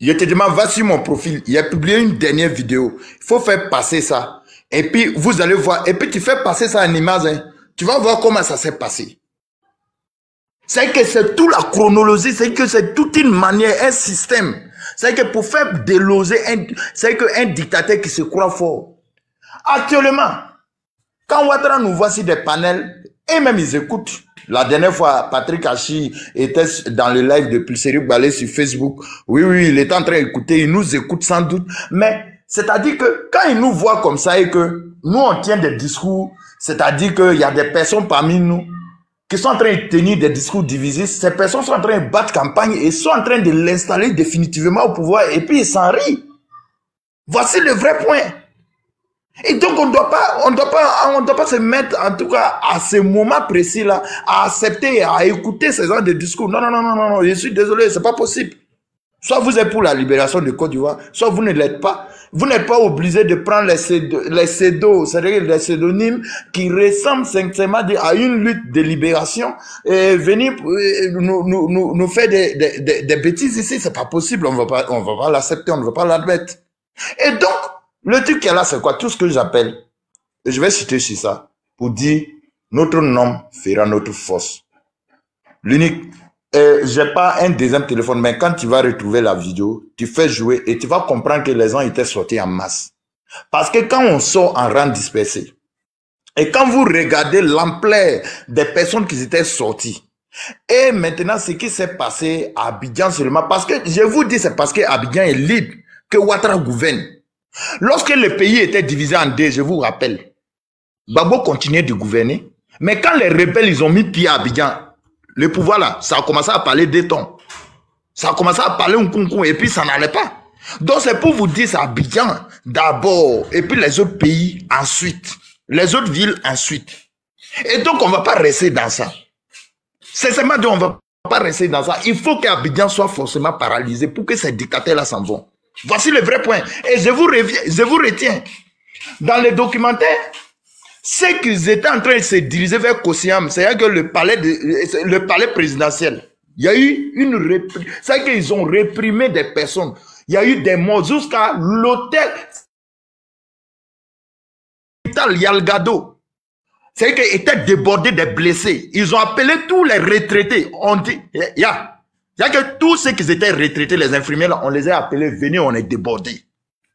je te demande, va sur mon profil. Il a publié une dernière vidéo. Il faut faire passer ça. Et puis, vous allez voir. Et puis, tu fais passer ça en image. Hein. Tu vas voir comment ça s'est passé. C'est que c'est toute la chronologie. C'est que c'est toute une manière, un système. C'est que pour faire déloger c'est qu'un dictateur qui se croit fort. Actuellement, quand Ouattara nous voit sur des panels, et même ils écoutent. La dernière fois, Patrick Hachi était dans le live de Pulsiri Balé sur Facebook. Oui, il est en train d'écouter, il nous écoute sans doute. Mais, c'est-à-dire que quand il nous voit comme ça et que nous, on tient des discours, c'est-à-dire qu'il y a des personnes parmi nous qui sont en train de tenir des discours divisés, ces personnes sont en train de battre campagne et sont en train de l'installer définitivement au pouvoir et puis ils s'en rient. Voici le vrai point. Et donc, on doit pas se mettre, en tout cas, à ce moment précis-là, à accepter, à écouter ces genres de discours. Non, je suis désolé, c'est pas possible. Soit vous êtes pour la libération de Côte d'Ivoire, soit vous ne l'êtes pas. Vous n'êtes pas obligé de prendre les pseudos, c'est-à-dire les pseudonymes qui ressemblent sincèrement à une lutte de libération et venir nous faire des bêtises ici. C'est pas possible, on va pas l'accepter, on ne va pas l'admettre. Et donc, le truc qui est là, c'est quoi? Tout ce que j'appelle, et je vais citer sur ça, pour dire, Notre nom fera notre force. L'unique, j'ai pas un deuxième téléphone, mais quand tu vas retrouver la vidéo, tu fais jouer et tu vas comprendre que les gens étaient sortis en masse. Parce que quand on sort en rang dispersé, et quand vous regardez l'ampleur des personnes qui étaient sorties, et maintenant ce qui s'est passé à Abidjan seulement, parce que je vous dis c'est parce que Abidjan est libre que Ouattara gouverne. Lorsque le pays était divisé en deux, je vous rappelle, Gbagbo continuait de gouverner, mais quand les rebelles ils ont mis pied à Abidjan, le pouvoir là, ça a commencé à parler d'éton. Ça a commencé à parler un concon et puis ça n'allait pas. Donc c'est pour vous dire, c'est Abidjan d'abord et puis les autres pays ensuite. Les autres villes ensuite. Et donc on ne va pas rester dans ça. C'est seulement dit on ne va pas rester dans ça. Il faut qu'Abidjan soit forcément paralysé pour que ces dictateurs-là s'en vont. Voici le vrai point. Et je vous retiens. Dans les documentaires, c'est qu'ils étaient en train de se diriger vers Kosiam, c'est-à-dire que le palais présidentiel, il y a eu une répression, c'est-à-dire qu'ils ont réprimé des personnes, il y a eu des morts jusqu'à l'hôtel Yalgado, c'est-à-dire qu'ils étaient débordés des blessés, ils ont appelé tous les retraités, on dit, il y a que tous ceux qui étaient retraités, les infirmiers là, on les a appelés, venez, on est débordés,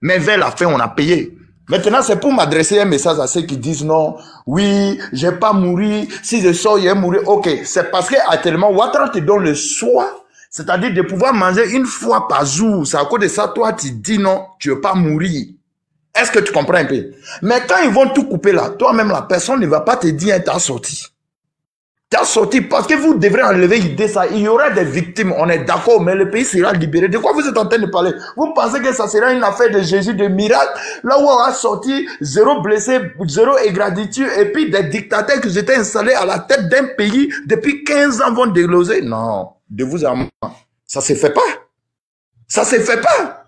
mais vers la fin, on a payé. Maintenant, c'est pour m'adresser un message à ceux qui disent non, oui, j'ai pas mouru, si je sors, je vais mourir. Ok, c'est parce que actuellement, Ouattara te donne le choix, c'est-à-dire de pouvoir manger une fois par jour. C'est à cause de ça, toi, tu dis non, tu veux pas mourir. Est-ce que tu comprends un peu? Mais quand ils vont tout couper là, toi-même, la personne ne va pas te dire, t'as sorti. T'as sorti parce que vous devrez enlever l'idée ça. Il y aura des victimes, on est d'accord, mais le pays sera libéré. De quoi vous êtes en train de parler? Vous pensez que ça sera une affaire de Jésus, de miracle, là où on a sorti 0 blessé, 0 égratitude, et puis des dictateurs qui étaient installés à la tête d'un pays depuis 15 ans vont déloger? Non, de vous à moi, ça se fait pas. Ça se fait pas.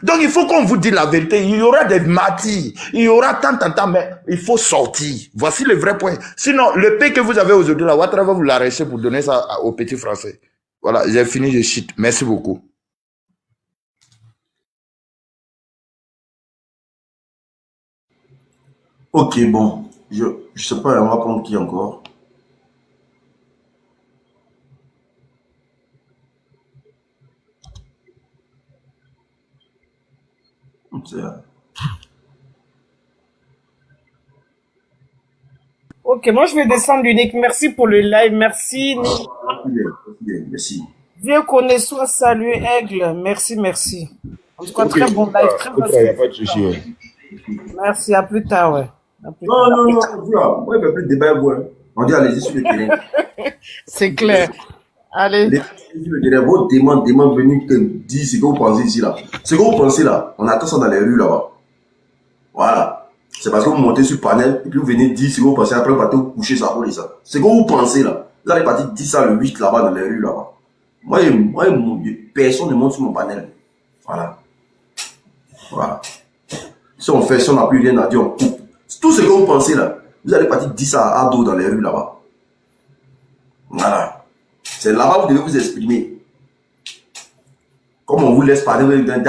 Donc il faut qu'on vous dise la vérité, il y aura des martyrs, il y aura tant, mais il faut sortir. Voici le vrai point. Sinon, le paix que vous avez aujourd'hui, là, Ouattara va vous l'arracher pour donner ça aux petits Français. Voilà, j'ai fini, je chute. Merci beaucoup. Ok, bon, je sais pas, on va prendre qui encore? Ok, moi je vais descendre l'unique. Merci pour le live. Merci. Merci. Dieu connaît soit salué, Aigle. Merci, merci. En tout cas, très bon live. Très bon Il n'y a pas de souci. Ouais. Merci, à plus tard, ouais. Non, moi, il ne fait plus de débat, on dit allez-y sur le terrain. C'est clair. Allez. Vos demandes venus que dire ce que vous pensez ici, là. Ce que vous pensez, là, on attend ça dans les rues, là-bas. Voilà. C'est parce que vous montez sur le panel et puis vous venez dire ce que vous pensez, après vous partez vous coucher ça pour les ça. Ce que vous pensez, là. Vous allez partir dire ça le 8 là-bas dans les rues, là-bas. Moi, personne ne monte sur mon panel. Voilà. Voilà. Si on fait, si on n'a plus rien à dire, on coupe. Tout ce que vous pensez, là, vous allez partir dire ça à dos dans les rues, là-bas. Voilà. C'est là-bas que vous devez vous exprimer. Comme on vous laisse parler, non,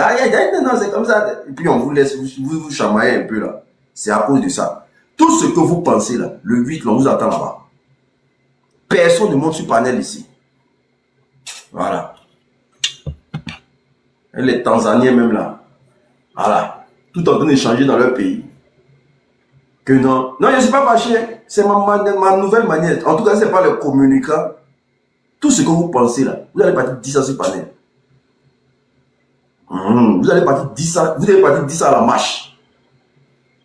c'est comme ça. Et puis on vous laisse vous chamailler un peu là. C'est à cause de ça. Tout ce que vous pensez là, le 8, on vous attend là-bas. Personne ne monte sur panel ici. Voilà. Et les Tanzaniens même là. Voilà. Tout en train de changer dans leur pays. Que non. Non, je ne suis pas fâché. C'est ma nouvelle manière. En tout cas, ce n'est pas le communicant. Tout ce que vous pensez là, vous allez partir dire ça sur panel. Vous allez partir dire ça à la marche.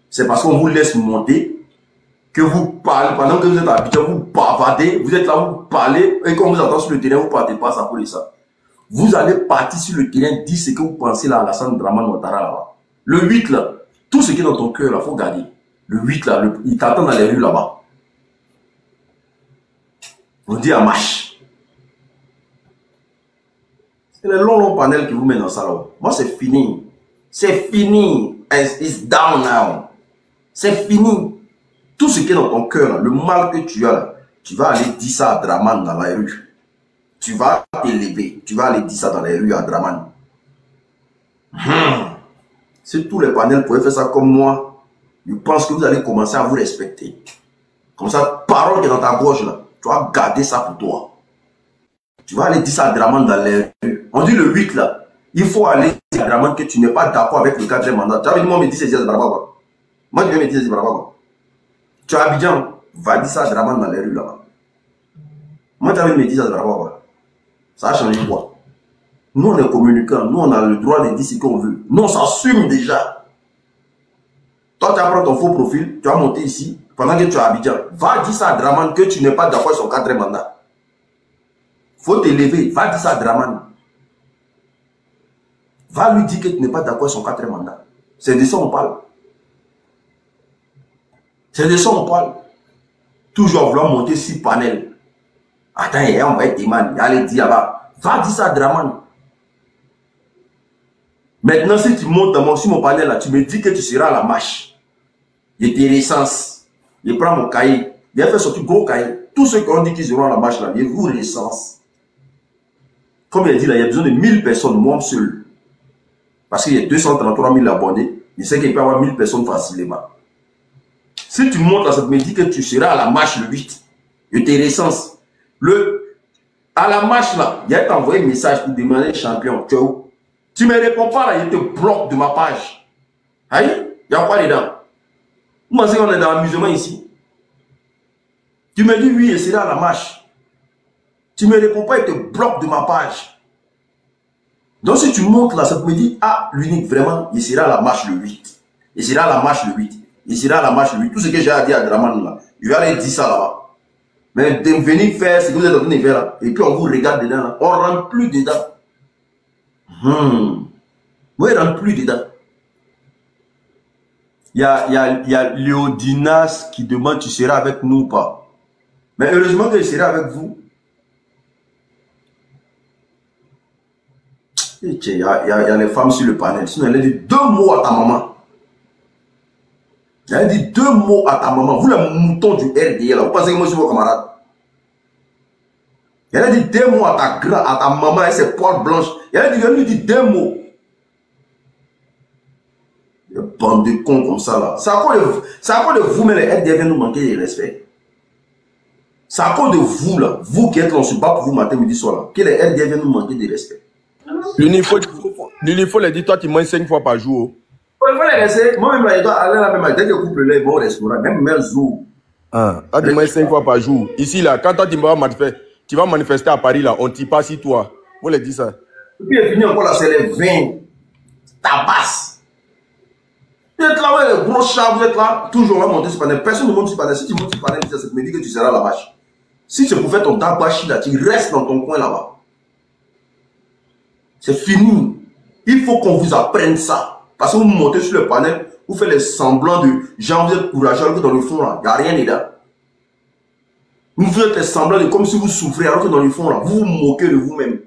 C'est parce qu'on vous laisse monter, que vous parlez, pendant que vous êtes habitué, vous bavardez, vous êtes là, vous parlez, et quand vous entend sur le terrain, vous ne partez pas ça pour ça. Vous allez partir sur le terrain, dire ce que vous pensez là à Alassane Dramane Ouattara là-bas. Le 8 là, tout ce qui est dans ton cœur là, il faut garder. Le 8 là, il t'attend dans les rues là-bas. On dit à marche. C'est le long panel qui vous met dans ça là. Moi c'est fini. C'est fini. It's down now. C'est fini. Tout ce qui est dans ton cœur, le mal que tu as, là, tu vas aller dire ça à Dramane dans la rue. Tu vas t'élever. Tu vas aller dire ça dans les rues à Dramane. Si tous les panels pouvaient faire ça comme moi, je pense que vous allez commencer à vous respecter. Comme ça, parole qui est dans ta gorge, là, tu vas garder ça pour toi. Tu vas aller dire ça à Draman dans les rues. On dit le 8, là. Il faut aller dire à Draman que tu n'es pas d'accord avec le 4e mandat. Tu as dit, moi, me dit c'est quoi. Moi, je vais me dire c'est quoi. Tu as Abidjan, va dire ça à Draman dans les rues, là-bas. Moi, tu as me dire ça à quoi. Ça a changé quoi? Nous, on est communicants. Nous, on a le droit de dire ce qu'on veut. Nous, on s'assume déjà. Toi, tu apprends ton faux profil, tu vas monter ici, pendant que tu es à Abidjan. Va dire ça à Draman que tu n'es pas d'accord avec son 4e mandat. Faut t'élever. Va dire ça à Draman. Va lui dire que tu n'es pas d'accord avec son 4e mandat. C'est de ça qu'on parle. C'est de ça qu'on parle. Toujours vouloir monter 6 panels. Attends, on va être Iman. Allez, dis là-bas. Va dire ça à Draman. Maintenant, si tu montes sur mon panel là, tu me dis que tu seras à la marche. Je tes l'essence. Je prends mon cahier. Je fait sortir gros cahier. Tous ceux qui ont dit qu'ils seront à la marche là, je vous l'essence. Comme il a dit là, il y a besoin de 1000 personnes, moi seul. Parce qu'il y a 233 000 abonnés. Je sais qu'il peut y avoir 1000 personnes facilement. Si tu montes là, ça me dit que tu seras à la marche le 8. Je tes l'essence. À la marche là, il y a envoyé un message pour demander champion. Tu es où? Tu ne me réponds pas là, je te bloque de ma page. Aïe, il y a quoi dedans? Vous pensez qu'on est dans l'amusement ici? Tu me dis oui, je serai à la marche. Tu ne me réponds pas, je te bloque de ma page. Donc si tu montes là, ça me dit, ah, l'unique vraiment, il sera à la marche le 8. Il sera à la marche le 8. Il sera à la marche le 8. Tout ce que j'ai à dire à Draman là, je vais aller dire ça là-bas. Mais de venir faire ce que vous êtes en train de faire là, et puis on vous regarde dedans là, on ne rentre plus dedans. Moi, il ne rentre plus dedans. Il y a Léodinas qui demande tu seras avec nous ou pas. Mais heureusement que je serai avec vous. Il y a les femmes sur le panel. Sinon, elle a dit 2 mots à ta maman. Elle a dit 2 mots à ta maman. Vous, les moutons du RDA, là, vous pensez que moi, je suis vos camarades. Elle a dit 2 mots à ta maman et ses poils blanches. Elle lui dit 2 mots. Une bande de cons comme ça là. C'est à cause de vous, mais les RDA viennent nous manquer de respect. C'est à cause de vous là. Vous qui êtes là, on se bat pour vous matin, midi, soir là. Que les RDA viennent nous manquer de respect. Il faut les dire, toi tu manges 5 fois par jour. Il faut les laisser. Moi-même là, je dois aller là même. Dès que couple là, ils vont au restaurant. Même jour. Ah, toi tu manges 5 fois par jour. Ici là, quand toi tu vas manifester à Paris là, on t'y passe si toi. Vous les dites ça. Et puis il est fini encore là, c'est les 20. Tabasse. Vous êtes là, ouais, les gros chats, vous êtes là, toujours on va monter sur panel. Personne ne monte sur panel. Si tu montes sur panel, ça me dit que tu seras à la marche. Si c'est pour faire ton tabachi là, tu restes dans ton coin là-bas. C'est fini. Il faut qu'on vous apprenne ça. Parce que vous montez sur le panel, vous faites les semblants de gens, vous êtes courageux, que dans le fond là, il n'y a rien dedans. Vous faites les semblants de comme si vous souffrez, alors que dans le fond là, vous vous moquez de vous-même.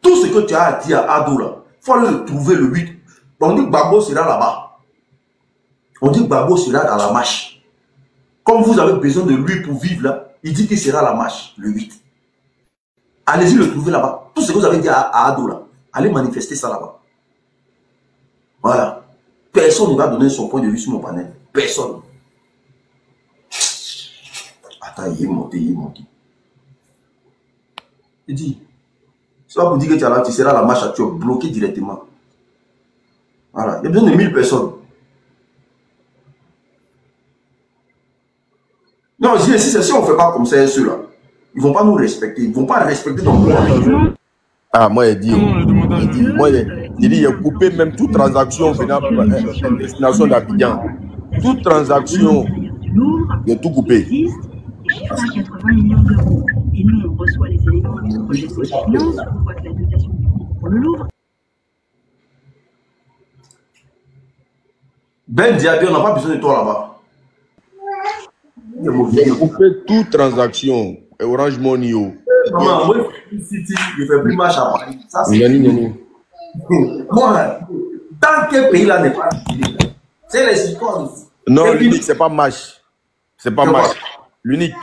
Tout ce que tu as à dire à Ado là, il faut aller le trouver le 8. On dit que Babo sera là-bas. On dit que Babo sera à la marche. Comme vous avez besoin de lui pour vivre là, il dit qu'il sera à la marche le 8. Allez-y le trouver là-bas. Tout ce que vous avez dit à Ado là, allez manifester ça là-bas. Voilà. Personne ne va donner son point de vue sur mon panel. Personne. Attends, il est monté. Il dit, c'est pas pour dire que tu es là, tu seras à la marche, tu es bloqué directement. Voilà, il y a besoin de 1000 personnes. Non, je dis, si on ne fait pas comme ça, ceux-là, ils ne vont pas nous respecter. Ils ne vont pas respecter ton monde. Ah, moi, il dit, il a coupé même toute transaction venant de destination d'Abidjan. Toute transaction, il a tout coupé. 80 millions d'euros. Et nous, on reçoit les éléments du projet de finance, on voit que la dotation pour le Louvre. Ben Diaby, on n'a pas besoin de toi là-bas. Il a coupé toute transaction. Orange Money. Maman, moi, City, je ne fais plus marche à Paris. Ça, c'est. Moi, tant que le pays là n'est pas. C'est les histoires de fou. Non, l'unique, c'est pas match. C'est pas match. L'unique,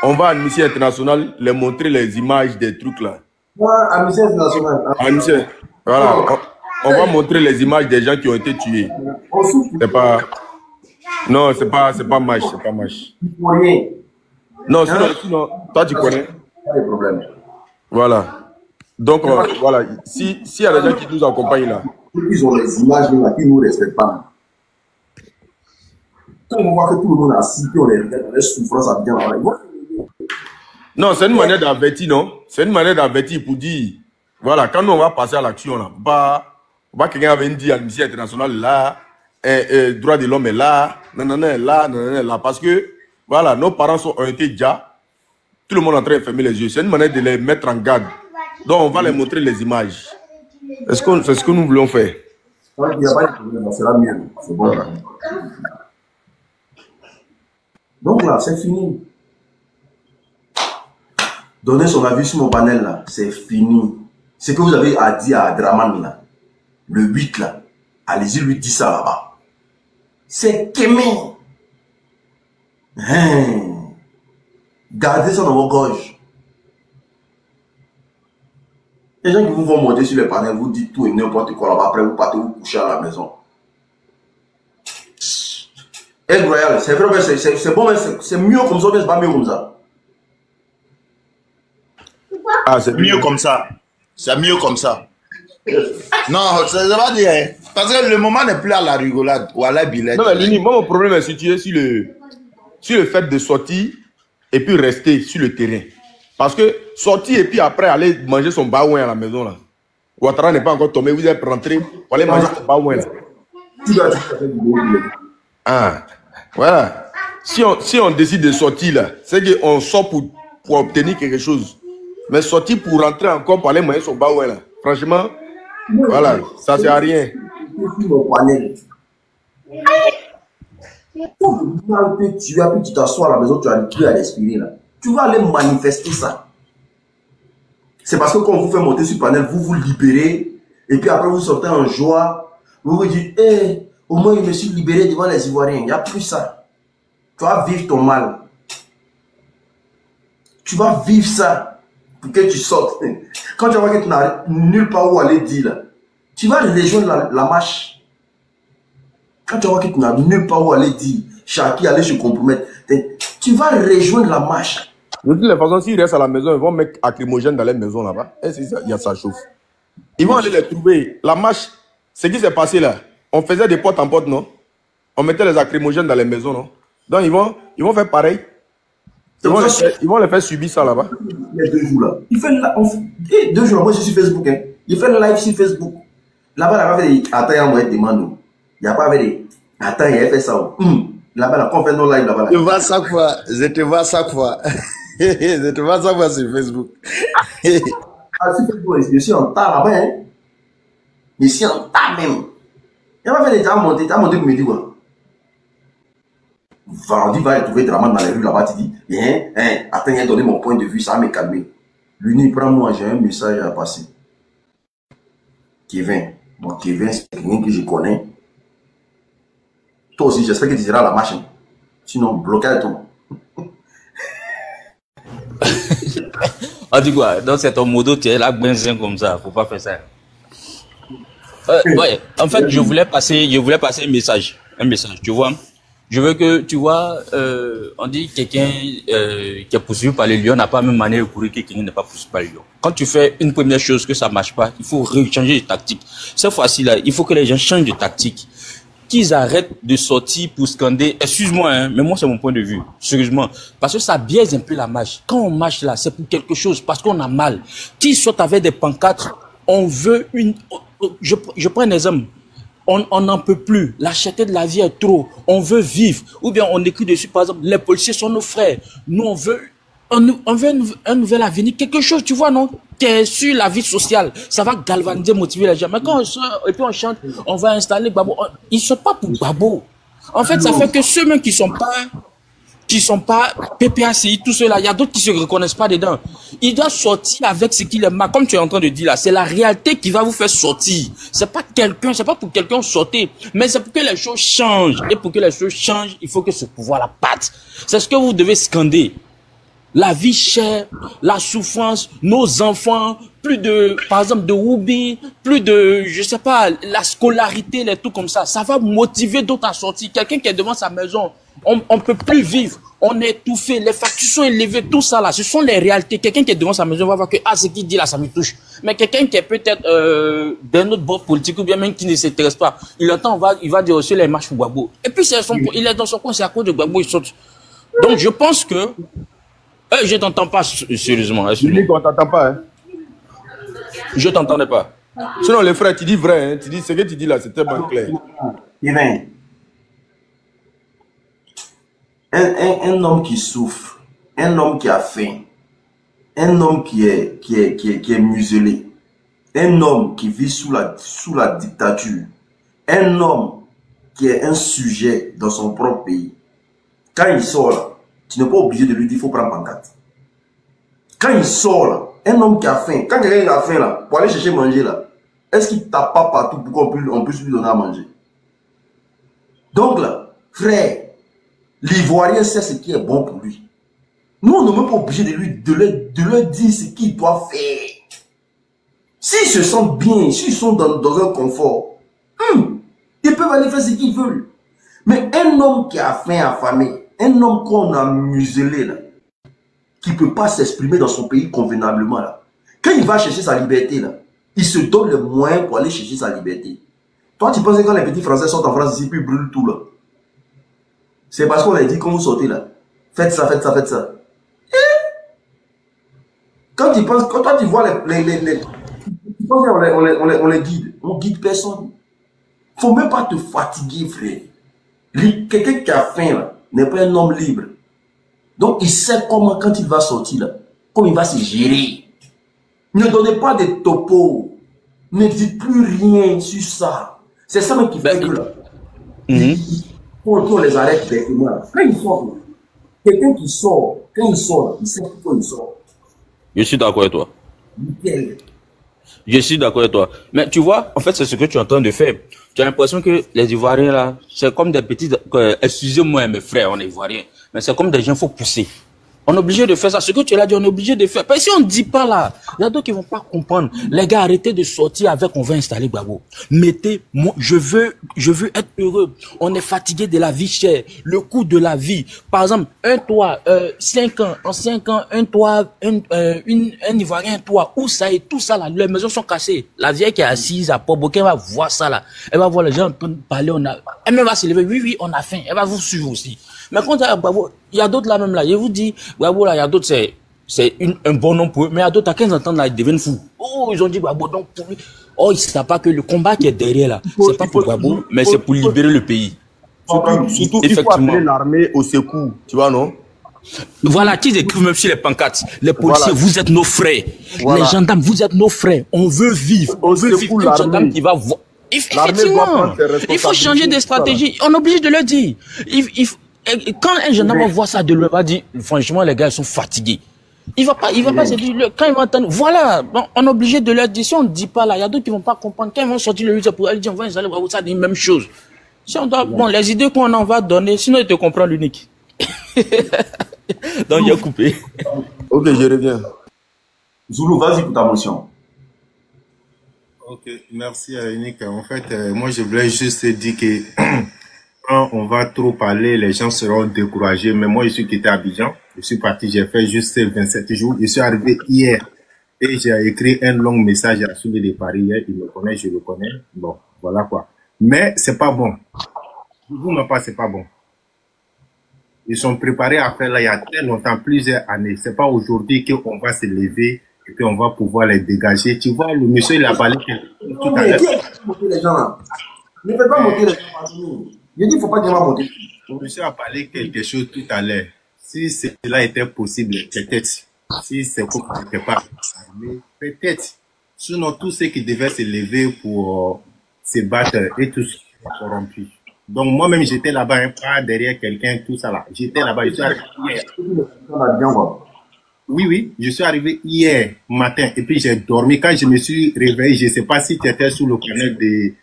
on va à Amnesty International les montrer les images des trucs là. Moi, Amnesty International. Amnesty, voilà. On va montrer les images des gens qui ont été tués. C'est pas. Non, c'est pas mâche, c'est pas mâche. Non, sinon, toi tu connais. Pas de problème. Voilà. Donc, voilà, si y a des gens qui nous accompagnent là. Ils ont les images là qui ne nous respectent pas. Quand on voit que tout le monde a assis, puis on les regarde dans les souffrances, ça vient là. Non, c'est une manière d'avertir, non? C'est une manière d'avertir pour dire, voilà, quand nous on va passer à l'action là, pas quelqu'un va venir dire à l'amnistie internationale là, droit de l'homme est là, là, parce que, voilà, nos parents ont été déjà, tout le monde est en train de fermer les yeux. C'est une manière de les mettre en garde. Donc, on va les montrer les images. C'est ce que nous voulons faire. Il n'y a pas de problème, c'est la mienne. C'est bon. Voilà. Donc là, c'est fini. Donner son avis sur mon panel là, c'est fini. Ce que vous avez à dire à Draman là, le 8 là, allez-y lui dire ça là-bas. C'est quémé. Gardez ça dans vos gorges. Les gens qui vous vont monter sur les panels, vous dites tout et n'importe quoi là-bas, après vous partez vous coucher à la maison. Incroyable, c'est vrai, c'est bon, mais c'est mieux comme ça, mais c'est pas mieux comme ça. Ah, c'est mieux comme ça. C'est mieux comme ça. Non, ça va dire. Parce que le moment n'est plus à la rigolade ou à la billette. Non, mais Lini, moi, mon problème est situé sur le fait de sortir et puis rester sur le terrain. Parce que sortir et puis après aller manger son baouin à la maison là. Ouattara n'est pas encore tombé, vous êtes rentré pour aller manger son baouin là. Ah, voilà. Si on décide de sortir là, c'est qu'on sort pour obtenir quelque chose. Mais sortir pour rentrer encore pour aller manger son baouin là. Franchement, voilà, ça sert à rien. Tu t'assois à la maison, tu as plus à respirer là. Tu vas aller manifester ça. C'est parce que quand on vous fait monter sur le panel, vous vous libérez, et puis après vous sortez en joie, vous vous dites, hey, au moins je me suis libéré devant les Ivoiriens. Il n'y a plus ça. Tu vas vivre ton mal. Tu vas vivre ça pour que tu sortes. Quand tu vois que tu n'as nulle part où aller dire là, tu vas rejoindre la marche. Quand tu vois que tu n'as nulle part où aller dire, Chaki aller se compromettre, tu vas rejoindre la marche. De toutes les façons, s'ils restent à la maison, ils vont mettre acrymogène dans les maisons là-bas. Et il y a ça chauffe. Ils vont aller les trouver. La marche, ce qui s'est passé là, on faisait des portes en porte, non? On mettait les acrymogènes dans les maisons, non? Donc ils vont faire pareil. Ils vont les faire subir ça là-bas. Il y a 2 jours là. Il fait 2 jours là, moi je suis sur Facebook. Hein. Il fait le live sur Facebook. Là-bas, là-bas, il y a pas fait des demande. Il n'y a pas fait des. Attends, il a fait ça. Là-bas, là, quand on fait nos lives là-bas. Je te vois chaque fois. Je te vois chaque fois. Je te vois chaque fois sur Facebook. Ah, sur Facebook, je suis en tas là-bas. Hein. Je suis en tas même. Il n'a pas fait des temps monter. Tu as monté pour me dire quoi? Vendredi va trouver Draman dans les rues là-bas. Tu dis, attends, il a donné mon point de vue, ça va me calmer. Lui, prends-moi, j'ai un message à passer. Kevin. Bon, Kevin, c'est quelqu'un que je connais. Toi aussi, j'espère que tu seras à la machine. Sinon, blocage tout. On dit quoi? Donc, c'est ton modo, tu es là, benzen comme ça. Faut pas faire ça. Ouais, en fait, je voulais passer un message. Tu vois? Je veux que, tu vois, on dit quelqu'un qui est poursuivi par les lions n'a pas la même manière de courir que quelqu'un qui n'est pas poursuivi par les lions. Quand tu fais une première chose que ça marche pas, il faut changer de tactique. Cette fois-ci là, il faut que les gens changent de tactique. Qu'ils arrêtent de sortir pour scander. Excuse-moi, hein, mais moi c'est mon point de vue. Sérieusement, parce que ça biaise un peu la marche. Quand on marche là, c'est pour quelque chose, parce qu'on a mal. Qu'ils sortent avec des pancartes, on veut une. Je prends un exemple. On n'en peut plus. La cherté de la vie est trop. On veut vivre. Ou bien on écrit dessus, par exemple, les policiers sont nos frères. Nous, on veut un nouvel avenir. Quelque chose, tu vois, non? Qui est sur la vie sociale. Ça va galvaniser, motiver les gens. Mais quand on sort et puis on chante, on va installer Babo. Ils ne sont pas pour Babo. En fait, ça fait que ceux-mêmes qui sont pas PPACI, tout cela, il y a d'autres qui se reconnaissent pas dedans. Ils doivent sortir avec ce qu'il est mal. Comme tu es en train de dire là, c'est la réalité qui va vous faire sortir. C'est pas pour quelqu'un sortir, mais c'est pour que les choses changent. Et pour que les choses changent, il faut que ce pouvoir la patte. C'est ce que vous devez scander. la vie chère, la souffrance, nos enfants, plus de, par exemple, de Woubi, plus de, je sais pas, la scolarité, les trucs comme ça. Ça va motiver d'autres à sortir. Quelqu'un qui est devant sa maison, on peut plus vivre. On est étouffé, les factures sont élevées, tout ça là, ce sont les réalités. Quelqu'un qui est devant sa maison va voir que, ah, ce qu'il dit là, ça me touche. Mais quelqu'un qui est peut-être d'un autre bord politique ou bien même qui ne s'intéresse pas, il entend, il va dire aussi les marches pour Gbagbo. Et puis il est dans son coin, c'est à cause de Gbagbo, il saute. Donc je pense que, je t'entends pas sérieusement. Je dis qu'on t'entend pas, hein. Je t'entendais pas. Sinon les frères, tu dis vrai, hein. Tu dis ce que tu dis là, c'est tellement clair. Un homme qui souffre, un homme qui a faim, un homme qui est muselé, un homme qui vit sous la dictature, un homme qui est un sujet dans son propre pays. Quand il sort là, tu n'es pas obligé de lui dire qu'il faut prendre pancarte. Quand il sort là, un homme qui a faim, quand quelqu'un a faim là, pour aller chercher manger là, est-ce qu'il tape pas partout pour qu'on puisse lui donner à manger? Donc là, frère, l'Ivoirien sait ce qui est bon pour lui. Nous, on n'est même pas obligé de leur dire ce qu'il doit faire. S'ils se sentent bien, s'ils sont dans un confort, ils peuvent aller faire ce qu'ils veulent. Mais un homme qui a faim, affamé, un homme qu'on a muselé là, qui ne peut pas s'exprimer dans son pays convenablement là, quand il va chercher sa liberté là, il se donne les moyens pour aller chercher sa liberté. Toi, tu penses que quand les petits Français sortent en France ici, puis ils brûlent tout là. C'est parce qu'on a dit quand vous sortez là, faites ça, faites ça, faites ça. Quand tu penses, quand toi tu vois tu penses qu'on les guide, on guide personne. Faut même pas te fatiguer, frère. Quelqu'un qui a faim là, n'est pas un homme libre. Donc il sait comment, quand il va sortir là, comment il va se gérer. Ne donnez pas des topos. Ne dites plus rien sur ça. C'est ça même qui fait que là. On les arrête directement. Quand ils sortent, quelqu'un qui sort, quand il sort, là, il sait pourquoi il sort. Je suis d'accord avec toi. Nickel. Je suis d'accord avec toi. Mais tu vois, en fait, c'est ce que tu es en train de faire. Tu as l'impression que les Ivoiriens, là, c'est comme des petits... excusez-moi, mes frères, on est Ivoiriens. Mais c'est comme des gens, il faut pousser. On est obligé de faire ça. Ce que tu l'as dit, on est obligé de faire. Parce que si on ne dit pas là, il y a d'autres qui ne vont pas comprendre. Les gars, arrêtez de sortir avec on va installer Gbagbo. Mettez, moi, je veux être heureux. On est fatigué de la vie chère. Le coût de la vie. Par exemple, un toit, 5 ans, en 5 ans, un toit, un Ivoirien, un toit, où ça est, tout ça là, les maisons sont cassées. La vieille qui est assise à Port-Bouquet va voir ça là. Elle va voir les gens en train de parler, elle même va se lever. Oui, on a faim. Elle va vous suivre aussi. Mais quand il y a d'autres là même là, je vous dis, Gbagbo là, il y a d'autres, c'est un bon nom pour eux, mais il y a d'autres à 15 ans là, ils deviennent fous. Oh, ils ont dit Gbagbo, donc pour lui. Oh, ils ne savent pas que le combat qui est derrière là, c'est pas pour Gbagbo, mais c'est pour libérer le pays. Surtout il faut appeler l'armée au secours, tu vois, non? Voilà, qu'ils écrivent même sur les pancartes. Les policiers, voilà. Vous êtes nos frères. Voilà. Les gendarmes, vous êtes nos frères. On veut vivre. On veut vivre. Un gendarme qui va voir. Effectivement, il faut changer de stratégie. Voilà. On est obligé de le dire. Quand un gendarme voit ça de lui, va dire, franchement, les gars, ils sont fatigués. Il va pas se dire, quand ils vont entendre, voilà, bon, on est obligé de leur dire, si on ne dit pas là, il y a d'autres qui vont pas comprendre. Quand ils vont sortir le 8 pour aller dire, on va installer Gbagbo, ça dit la même chose. Si on doit, bon, les idées qu'on en va donner, sinon ils te comprennent l'unique. Donc, il a coupé. Ok, je reviens. Zoulou, vas-y pour ta motion. Ok, merci Unique. En fait, moi, je voulais juste dire que quand on va trop parler, les gens seront découragés. Mais moi, je suis quitté à Abidjan. Je suis parti, j'ai fait juste 27 jours. Je suis arrivé hier et j'ai écrit un long message à celui de Paris hier. Il me connaît, je le connais. Bon, voilà quoi. Mais c'est pas bon. Vous me pas, c'est pas bon. Ils sont préparés à faire là il y a très longtemps, plusieurs années. C'est pas aujourd'hui qu'on va se lever et qu'on va pouvoir les dégager. Tu vois, le monsieur, il a parlé tout à l'heure. Les gens là. Ne fais pas monter les gens. Je dis, il ne faut pas qu'il va monter. Le monsieur a parlé quelque chose tout à l'heure. Si cela était possible, peut-être. Si c'est comme quelque part, peut-être. Sinon, tous ceux qui devaient se lever pour se battre et tous sont corrompus. Donc, moi-même, j'étais là-bas, hein, pas derrière quelqu'un, tout ça là. J'étais là-bas, je suis arrivé hier. Oui, je suis arrivé hier matin et puis j'ai dormi. Quand je me suis réveillé, je ne sais pas si tu étais sous le panel de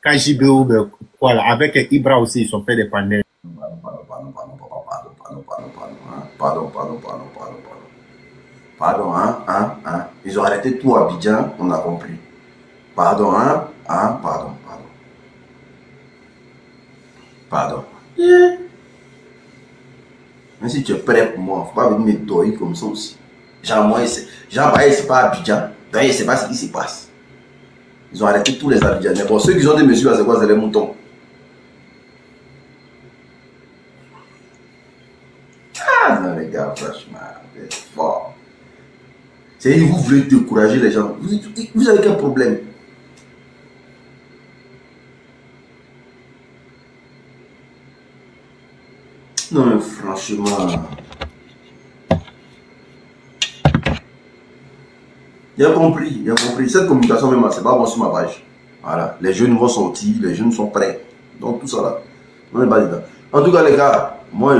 KJB ou voilà, avec Ibra aussi, ils ont fait des panels. Pardon, hein. Ils ont arrêté tout à Abidjan, on a compris. Pardon, pardon. Yeah. Même si tu es prêt pour moi, faut pas venir me doyer comme ça aussi. Genre, moi, c'est pas Abidjan, d'ailleurs, je sais pas ce qui se passe. Ils ont arrêté tous les Abidjanais. Bon, ceux qui ont des messieurs là, c'est quoi? C'est les moutons. Ah non, les gars, franchement, c'est fort. C'est vous voulez décourager les gens. Vous avez quel problème? Non, mais franchement. Il a compris. Cette communication, même, c'est pas bon sur ma page. Voilà. Les jeunes vont sortir, les jeunes sont prêts. Donc, tout ça là. On n'est pas dedans. En tout cas, les gars, moi,